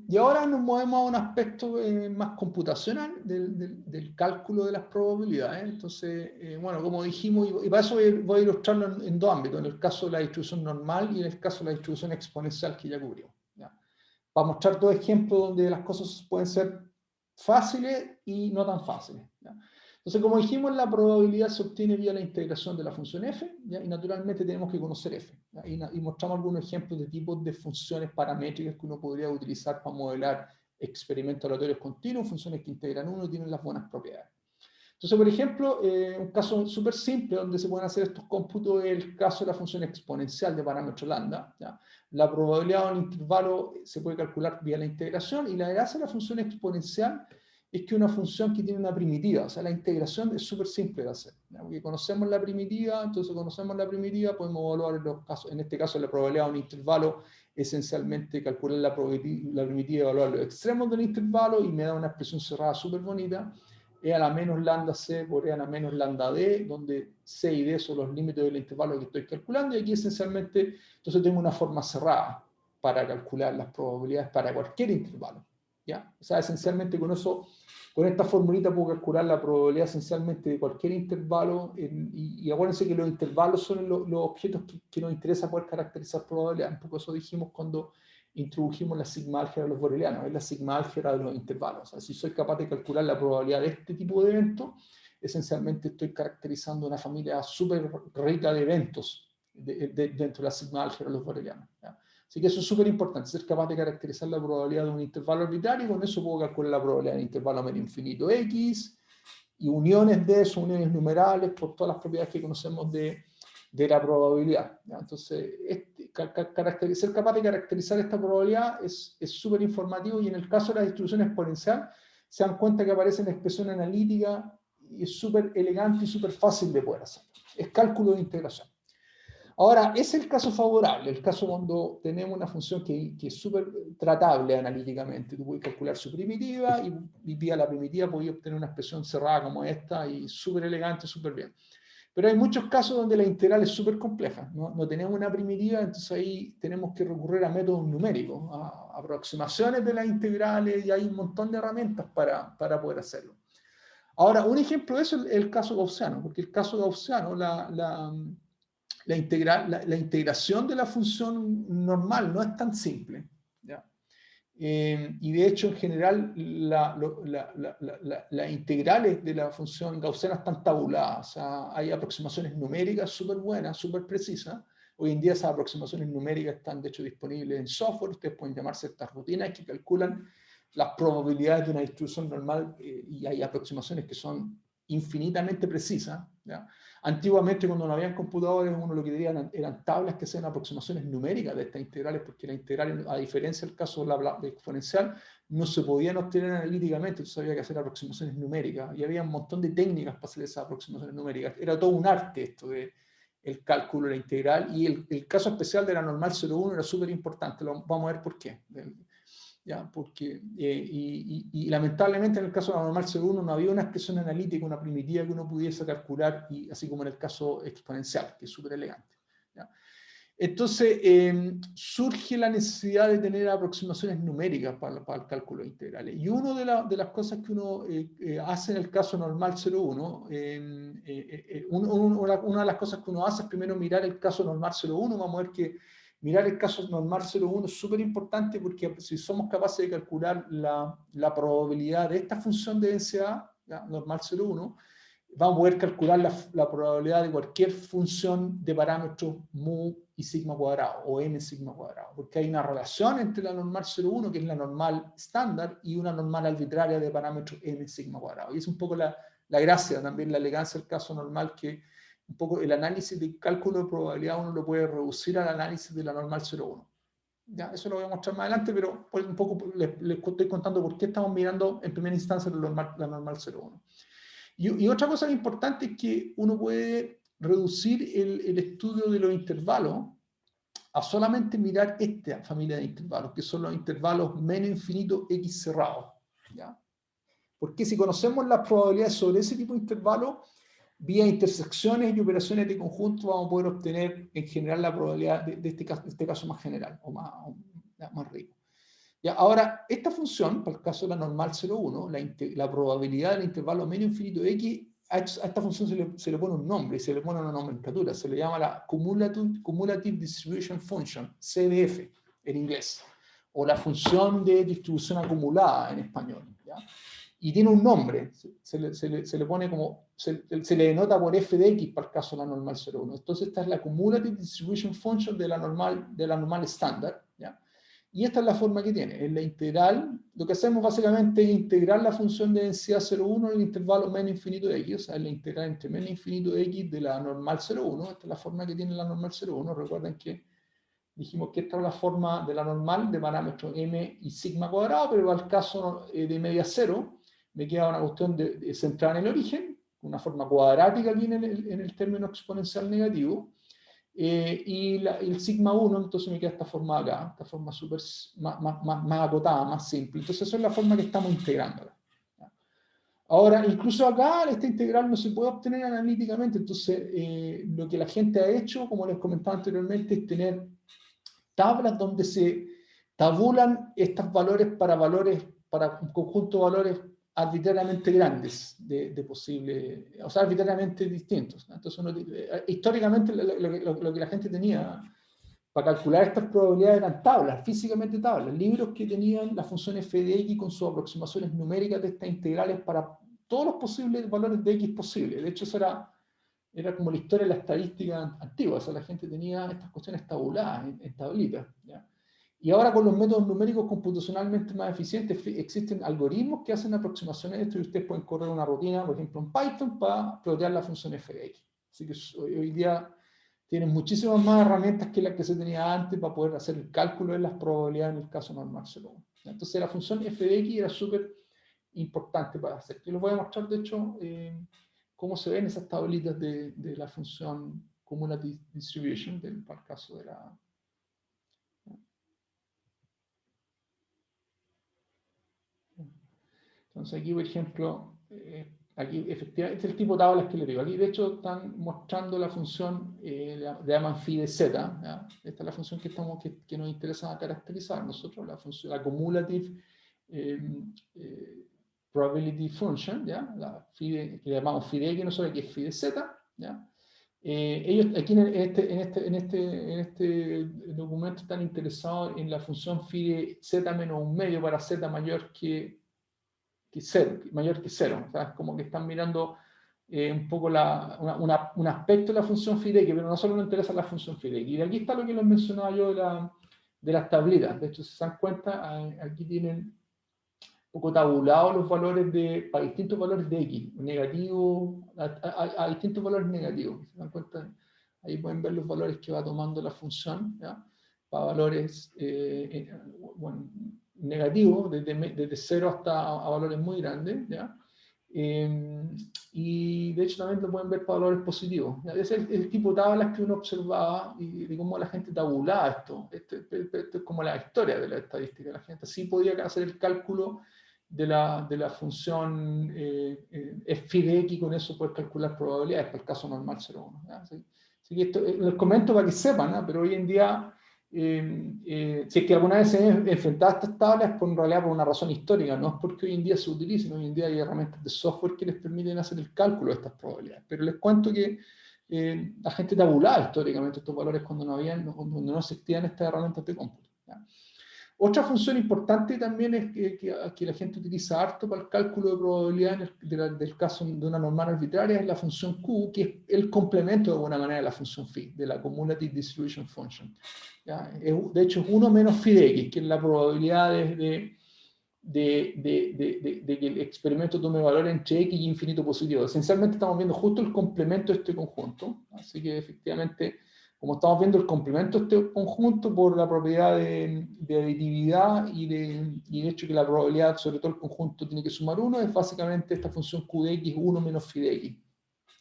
y ahora nos movemos a un aspecto más computacional del cálculo de las probabilidades. Entonces, bueno, como dijimos, y para eso voy a ilustrarlo en dos ámbitos, en el caso de la distribución normal y en el caso de la distribución exponencial que ya cubrimos, ¿ya? Para mostrar dos ejemplos donde las cosas pueden ser fáciles y no tan fáciles, ¿ya? Entonces, como dijimos, la probabilidad se obtiene vía la integración de la función f, ¿ya? Y naturalmente tenemos que conocer f, ¿ya? Y mostramos algunos ejemplos de tipos de funciones paramétricas que uno podría utilizar para modelar experimentos aleatorios continuos, funciones que integran uno y tienen las buenas propiedades. Entonces, por ejemplo, un caso súper simple donde se pueden hacer estos cómputos es el caso de la función exponencial de parámetro lambda, ¿ya? La probabilidad de un intervalo se puede calcular vía la integración, y la gracia de la función exponencial es que es una función que tiene una primitiva, o sea, la integración es súper simple de hacer, ¿ya? Porque conocemos la primitiva, entonces conocemos la primitiva, podemos evaluar los casos, en este caso la probabilidad de un intervalo, esencialmente calcular la primitiva, evaluar los extremos del intervalo, y me da una expresión cerrada súper bonita, E a la menos lambda c por E a la menos lambda d, donde c y d son los límites del intervalo que estoy calculando, y aquí esencialmente, entonces tengo una forma cerrada para calcular las probabilidades para cualquier intervalo, ¿ya? O sea, esencialmente con eso, con esta formulita puedo calcular la probabilidad esencialmente de cualquier intervalo, y acuérdense que los intervalos son los objetos que nos interesa poder caracterizar probabilidad. Un poco eso dijimos cuando introdujimos la sigma álgebra de los borelianos, es la sigma álgebra de los intervalos. O sea, si soy capaz de calcular la probabilidad de este tipo de eventos, esencialmente estoy caracterizando una familia súper rica de eventos dentro de la sigma álgebra de los borelianos, ¿ya? Así que eso es súper importante, ser capaz de caracterizar la probabilidad de un intervalo arbitrario, y con eso puedo calcular la probabilidad del intervalo medio infinito x, y uniones de eso, uniones numerales, por todas las propiedades que conocemos de la probabilidad, ¿ya? Entonces, ser capaz de caracterizar esta probabilidad es súper informativo, y en el caso de la distribución exponencial, se dan cuenta que aparece en expresión analítica, y es súper elegante y súper fácil de poder hacer. Es cálculo de integración. Ahora, es el caso favorable, el caso cuando tenemos una función que es súper tratable analíticamente. Tú puedes calcular su primitiva, y vía la primitiva puedes obtener una expresión cerrada como esta, y súper elegante, súper bien. Pero hay muchos casos donde la integral es súper compleja, no tenemos una primitiva, entonces ahí tenemos que recurrir a métodos numéricos, a aproximaciones de las integrales, y hay un montón de herramientas para poder hacerlo. Ahora, un ejemplo de eso es el caso gaussiano, porque el caso gaussiano, la integración de la función normal no es tan simple, ¿ya? Y de hecho, en general, las integrales de la función gaussiana están tabuladas. O sea, hay aproximaciones numéricas súper buenas, súper precisas. Hoy en día esas aproximaciones numéricas están, de hecho, disponibles en software. Ustedes pueden llamar ciertas rutinas que calculan las probabilidades de una distribución normal y hay aproximaciones que son infinitamente precisas, ¿ya? Antiguamente, cuando no habían computadores, uno lo que diría eran tablas que hacían aproximaciones numéricas de estas integrales, porque la integral, a diferencia del caso de la exponencial, no se podían obtener analíticamente, entonces había que hacer aproximaciones numéricas, y había un montón de técnicas para hacer esas aproximaciones numéricas. Era todo un arte esto de el cálculo de la integral, y el caso especial de la normal 0,1 era súper importante, vamos a ver por qué. ¿Ya? Porque, y lamentablemente en el caso de la normal 0,1 no había una expresión analítica, una primitiva que uno pudiese calcular, y así como en el caso exponencial, que es súper elegante, ¿ya? Entonces, surge la necesidad de tener aproximaciones numéricas para el cálculo de integrales. Y una de las cosas que uno hace en el caso normal 0,1, una de las cosas que uno hace es primero mirar el caso normal 0,1. Vamos a ver que mirar el caso normal 0,1 es súper importante, porque si somos capaces de calcular la probabilidad de esta función de densidad, ¿ya? Normal 0,1, vamos a poder calcular la probabilidad de cualquier función de parámetros mu y sigma cuadrado, o m sigma cuadrado, porque hay una relación entre la normal 0,1, que es la normal estándar, y una normal arbitraria de parámetros m sigma cuadrado. Y es un poco la gracia, también la elegancia del caso normal, que un poco el análisis de cálculo de probabilidad uno lo puede reducir al análisis de la normal 0,1. Ya, eso lo voy a mostrar más adelante, pero pues un poco les estoy contando por qué estamos mirando en primera instancia la normal 0,1. Y otra cosa importante es que uno puede reducir el estudio de los intervalos a solamente mirar esta familia de intervalos, que son los intervalos menos infinito x cerrado, ¿ya? Porque si conocemos las probabilidades sobre ese tipo de intervalos, vía intersecciones y operaciones de conjunto, vamos a poder obtener en general la probabilidad de este caso más general, o más rico. Ya, ahora, esta función, para el caso de la normal 0,1, la probabilidad del intervalo menos infinito x, a esta función se le pone un nombre, se le pone una nomenclatura, se le llama la Cumulative Distribution Function, CDF, en inglés, o la función de distribución acumulada en español, ¿ya? Y tiene un nombre, se le pone como, se le denota por f de x para el caso de la normal 0,1. Entonces esta es la Cumulative Distribution Function de la normal estándar, ¿ya? Y esta es la forma que tiene, es la integral. Lo que hacemos básicamente es integrar la función de densidad 0,1 en el intervalo menos infinito de x, o sea, es la integral entre menos infinito de x de la normal 0,1. Esta es la forma que tiene la normal 0,1. Recuerden que dijimos que esta es la forma de la normal de parámetros m y sigma cuadrado, pero para el caso de media cero, me queda una cuestión centrada en el origen, una forma cuadrática aquí en el término exponencial negativo. Y el sigma 1, entonces me queda esta forma acá, esta forma más acotada, más simple. Entonces esa es la forma que estamos integrándola. Ahora, incluso acá esta integral no se puede obtener analíticamente, entonces lo que la gente ha hecho, como les comentaba anteriormente, es tener tablas donde se tabulan estos valores para un conjunto de valores arbitrariamente grandes de posible, o sea, arbitrariamente distintos, ¿no? Entonces, históricamente lo que la gente tenía para calcular estas probabilidades eran tablas, físicamente tablas, libros que tenían la función f de x con sus aproximaciones numéricas de estas integrales para todos los posibles valores de x posibles. De hecho, eso era como la historia de la estadística antigua, o sea, la gente tenía estas cuestiones tabuladas en tablitas, ¿ya? Y ahora con los métodos numéricos computacionalmente más eficientes existen algoritmos que hacen aproximaciones de esto, y ustedes pueden correr una rutina, por ejemplo en Python, para plotear la función f de x. Así que hoy día tienen muchísimas más herramientas que las que se tenía antes para poder hacer el cálculo de las probabilidades en el caso normal 0,1. Entonces la función f de x era súper importante para hacer. Yo les voy a mostrar, de hecho, cómo se ven esas tablitas de la función Cumulative Distribution, para el caso de la... Entonces aquí, por ejemplo, aquí efectivamente este es el tipo de tablas que le digo. Aquí, de hecho, están mostrando la función de Amanfi de Z, ¿ya? Esta es la función que nos interesa caracterizar nosotros, la función, la Cumulative probability function, ¿ya? La phi que le llamamos phi de x, nosotros aquí es phi de z, ¿ya? Ellos aquí en este documento están interesados en la función phi de z menos un medio para z mayor que 0, mayor que 0. O sea, es como que están mirando un poco un aspecto de la función phi de x, pero no solo nos interesa la función phi de x. Y de aquí está lo que les mencionaba yo de las tablitas. De hecho, si se dan cuenta, aquí tienen un poco tabulados los valores para distintos valores de x, negativo, a distintos valores negativos. Si se dan cuenta, ahí pueden ver los valores que va tomando la función, ¿ya? Para valores bueno, negativos, desde 0 hasta a valores muy grandes, ¿ya? Y de hecho también lo pueden ver para valores positivos. ¿Ya? Ese es el tipo de tablas que uno observaba y de cómo la gente tabulaba esto. Esto es como la historia de la estadística. La gente sí podía hacer el cálculo de la función phi de x, con eso puedes calcular probabilidades para el caso normal 0,1. Así que esto les comento para que sepan, ¿no? Pero hoy en día, si es que alguna vez se han enfrentado a estas tablas, es en realidad por una razón histórica, no es porque hoy en día se utilicen, hoy en día hay herramientas de software que les permiten hacer el cálculo de estas probabilidades. Pero les cuento que la gente tabulaba históricamente estos valores cuando no existían estas herramientas de cómputo. ¿Ya? Otra función importante también es que la gente utiliza harto para el cálculo de probabilidad del caso de una normal arbitraria, es la función Q, que es el complemento de alguna manera de la función phi, de la Cumulative Distribution Function. ¿Ya? De hecho, es 1 menos phi de x, que es la probabilidad de que el experimento tome valor entre x y infinito positivo. Esencialmente estamos viendo justo el complemento de este conjunto, así que efectivamente, como estamos viendo el complemento de este conjunto por la propiedad de aditividad y de hecho que la probabilidad sobre todo el conjunto tiene que sumar 1, es básicamente esta función q de x 1 menos phi de x.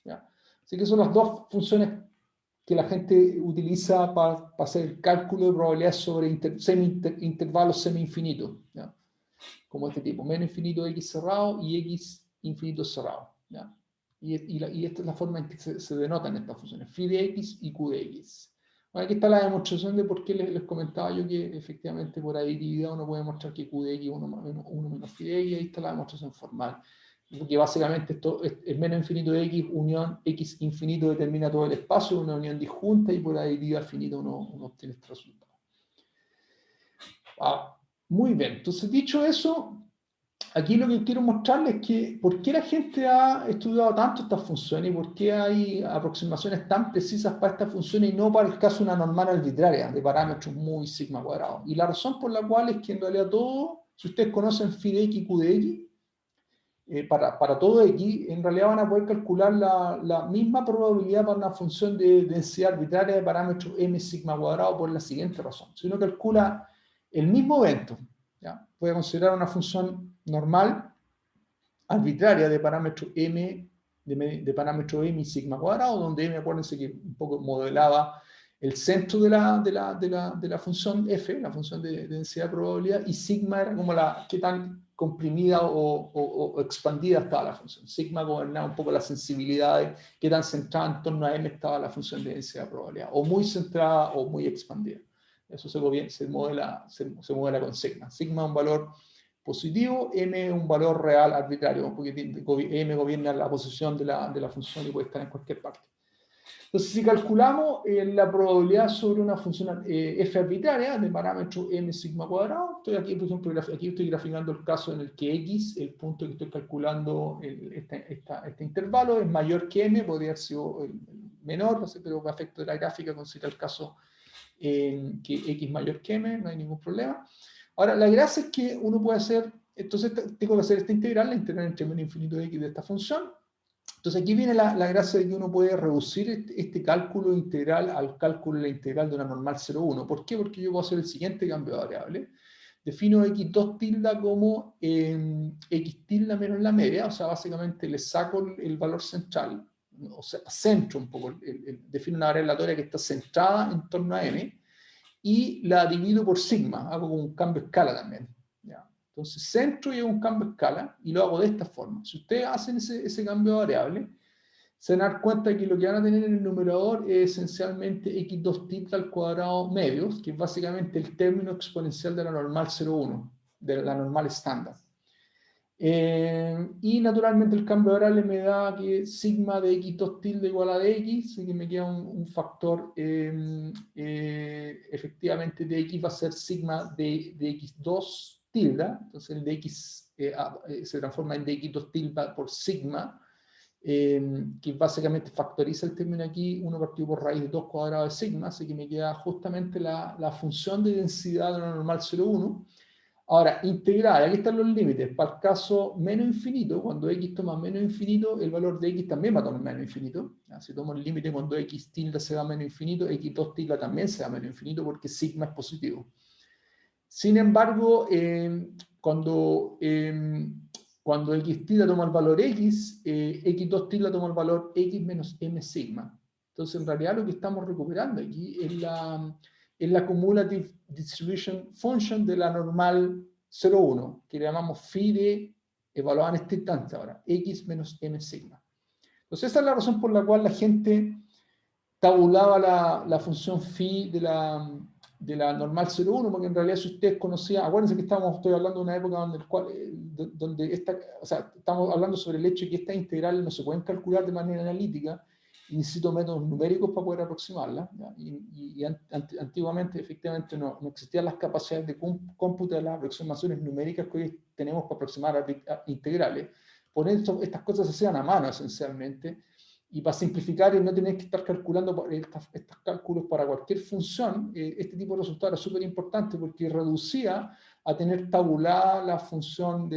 ¿Ya? Así que son las dos funciones que la gente utiliza para hacer el cálculo de probabilidades sobre intervalos semi-infinitos, ¿ya? Como este tipo, menos infinito x cerrado y x infinito cerrado, ¿ya? Y esta es la forma en que se denotan estas funciones, phi de x y q de x. Bueno, aquí está la demostración de por qué les comentaba yo que efectivamente por aditividad uno puede mostrar que q de x es 1 menos phi de x, y ahí está la demostración formal. Porque básicamente esto es menos infinito de x, unión x infinito determina todo el espacio, una unión disjunta, y por aditividad finita uno obtiene este resultado. Muy bien, entonces dicho eso, aquí lo que quiero mostrarles es que por qué la gente ha estudiado tanto estas funciones y por qué hay aproximaciones tan precisas para estas funciones y no para el caso de una normal arbitraria de parámetros muy sigma cuadrado. Y la razón por la cual es que en realidad todo, si ustedes conocen phi de x y q de x, para todo x, en realidad van a poder calcular la misma probabilidad para una función de densidad arbitraria de parámetros m sigma cuadrado por la siguiente razón. Si uno calcula el mismo evento, ¿ya? Puede considerar una función normal arbitraria de parámetro m, de parámetro m y sigma cuadrado, donde m, acuérdense que un poco modelaba el centro de la función f, la función de densidad de probabilidad, y sigma era como qué tan comprimida o expandida estaba la función. Sigma gobernaba un poco la sensibilidad de qué tan centrada en torno a m estaba la función de densidad de probabilidad, o muy centrada o muy expandida. Eso se modela con sigma. Sigma es un valor positivo, m es un valor real arbitrario, porque m gobierna la posición de la función y puede estar en cualquier parte. Entonces, si calculamos la probabilidad sobre una función f arbitraria de parámetro m sigma cuadrado, estoy aquí, por ejemplo, aquí estoy graficando el caso en el que x, el punto que estoy calculando, este intervalo, es mayor que m, podría haber sido menor, no sé, pero a efecto de la gráfica considera el caso que x mayor que m, no hay ningún problema. Ahora, la gracia es que uno puede hacer, entonces tengo que hacer esta integral, la integral entre menos infinito de x de esta función. Entonces aquí viene la gracia de que uno puede reducir este cálculo integral al cálculo de la integral de una normal 0,1. ¿Por qué? Porque yo puedo hacer el siguiente cambio de variable. Defino x2 tilde como x tilde menos la media, o sea, básicamente le saco el valor central, o sea, centro un poco, defino una variable aleatoria que está centrada en torno a m, y la divido por sigma, hago como un cambio de escala también. ¿Ya? Entonces, centro y hago un cambio de escala y lo hago de esta forma. Si ustedes hacen ese cambio de variable, se van a dar cuenta que lo que van a tener en el numerador es esencialmente x2 tilde al cuadrado medios, que es básicamente el término exponencial de la normal 0,1, de la normal estándar. Y naturalmente el cambio de variable me da que sigma de x2 tilde igual a de x, así que me queda un factor, efectivamente de x va a ser sigma de x2 tilde, entonces el de x se transforma en dx2 tilde por sigma, que básicamente factoriza el término aquí, 1 partido por raíz de 2 cuadrado de sigma, así que me queda justamente la función de densidad de una normal 0,1. Ahora, integral, aquí están los límites. Para el caso menos infinito, cuando x toma menos infinito, el valor de x también va a tomar menos infinito. Si tomo el límite cuando x tilde se va a menos infinito, x2 tilde también se va a menos infinito porque sigma es positivo. Sin embargo, cuando x tilde toma el valor x, x2 tilde toma el valor x menos m sigma. Entonces, en realidad lo que estamos recuperando aquí es la cumulative distribution function de la normal 0,1, que le llamamos phi de evaluada en este instante ahora, x menos m sigma. Entonces, esa es la razón por la cual la gente tabulaba la función phi de la normal 0,1, porque en realidad si ustedes conocían, acuérdense que estoy hablando de una época donde estamos hablando sobre el hecho de que estas integrales no se pueden calcular de manera analítica, y necesito métodos numéricos para poder aproximarlas, y antiguamente efectivamente no existían las capacidades de cómputo de las aproximaciones numéricas que hoy tenemos para aproximar a integrales. Por eso estas cosas se hacían a mano esencialmente, y para simplificar y no tener que estar calculando estos cálculos para cualquier función, este tipo de resultado era súper importante porque reducía a tener tabulada la función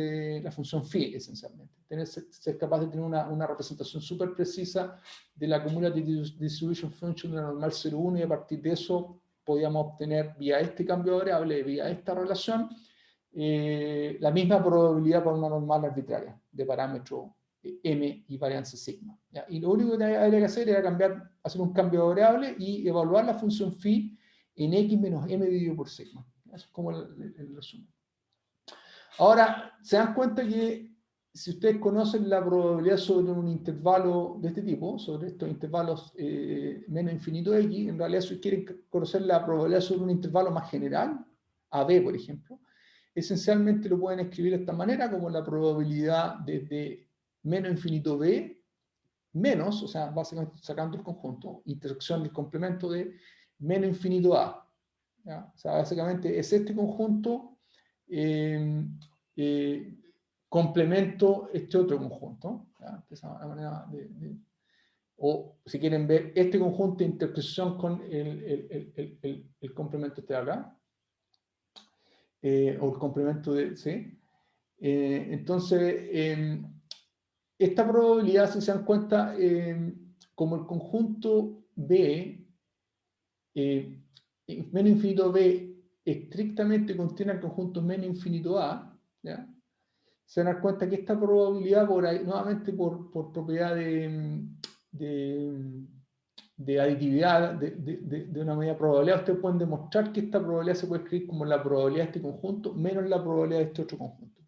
phi, esencialmente. Ser capaz de tener una representación súper precisa de la cumulative distribution function de la normal 0,1, y a partir de eso podíamos obtener vía este cambio de variable, vía esta relación, la misma probabilidad para una normal arbitraria de parámetro m y varianza sigma. ¿Ya? Y lo único que habría que hacer era hacer un cambio de variable y evaluar la función phi en x menos m dividido por sigma. Eso es como el resumen. Ahora, se dan cuenta que si ustedes conocen la probabilidad sobre un intervalo de este tipo, sobre estos intervalos menos infinito x, en realidad si quieren conocer la probabilidad sobre un intervalo más general, AB por ejemplo, esencialmente lo pueden escribir de esta manera, como la probabilidad desde menos infinito b, menos, o sea, básicamente sacando el conjunto, intersección del complemento de menos infinito a. ¿Ya? O sea, básicamente es este conjunto complemento este otro conjunto. ¿Ya? Esa es la manera o si quieren ver este conjunto de intersección con el complemento este de acá, o el complemento de, ¿sí? Entonces, esta probabilidad, si se dan cuenta, como el conjunto B, menos infinito B, estrictamente contiene el conjunto menos infinito A, ¿ya? Se dan cuenta que esta probabilidad, nuevamente por propiedad de aditividad, de una medida de probabilidad, ustedes pueden demostrar que esta probabilidad se puede escribir como la probabilidad de este conjunto menos la probabilidad de este otro conjunto.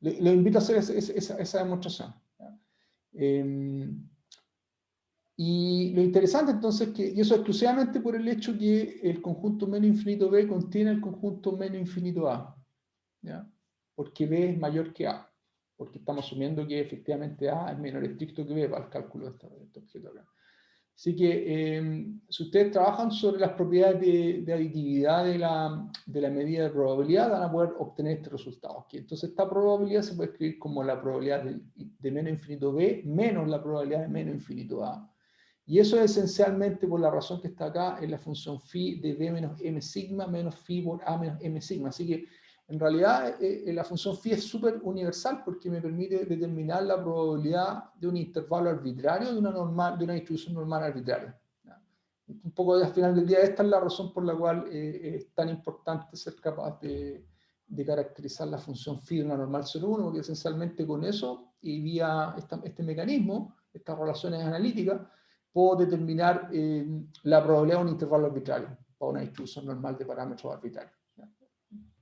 Les invito a hacer esa demostración. Y lo interesante entonces es que, y eso exclusivamente por el hecho que el conjunto menos infinito B contiene el conjunto menos infinito A, ¿ya? Porque B es mayor que A, porque estamos asumiendo que efectivamente A es menor estricto que B para el cálculo de este objeto acá. Así que si ustedes trabajan sobre las propiedades de aditividad de la medida de probabilidad, van a poder obtener este resultado aquí. Entonces esta probabilidad se puede escribir como la probabilidad de menos infinito B menos la probabilidad de menos infinito A. Y eso es esencialmente por la razón que está acá en la función phi de B menos M sigma menos phi por A menos M sigma. Así que en realidad la función phi es súper universal porque me permite determinar la probabilidad de un intervalo arbitrario de una distribución normal arbitraria. ¿Ya? Un poco al final del día, esta es la razón por la cual es tan importante ser capaz de caracterizar la función phi de una normal 0,1, porque esencialmente con eso y vía este mecanismo, estas relaciones analíticas, puedo determinar la probabilidad de un intervalo arbitrario para una distribución normal de parámetros arbitrarios.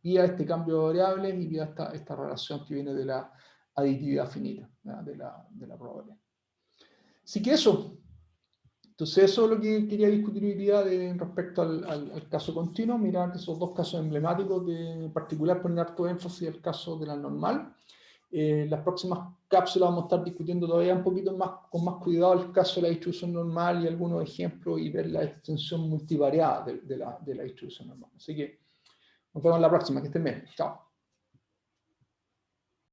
Vía este cambio de variables y vía esta relación que viene de la aditividad finita, de la probabilidad. Así que eso, Entonces eso es lo que quería discutir hoy día respecto al caso continuo, mirar esos dos casos emblemáticos, en particular poner harto énfasis al caso de la normal. Las próximas cápsulas vamos a estar discutiendo todavía un poquito más, con más cuidado el caso de la distribución normal y algunos ejemplos y ver la extensión multivariada de la distribución normal. Así que nos vemos en la próxima, que estén bien. Chao.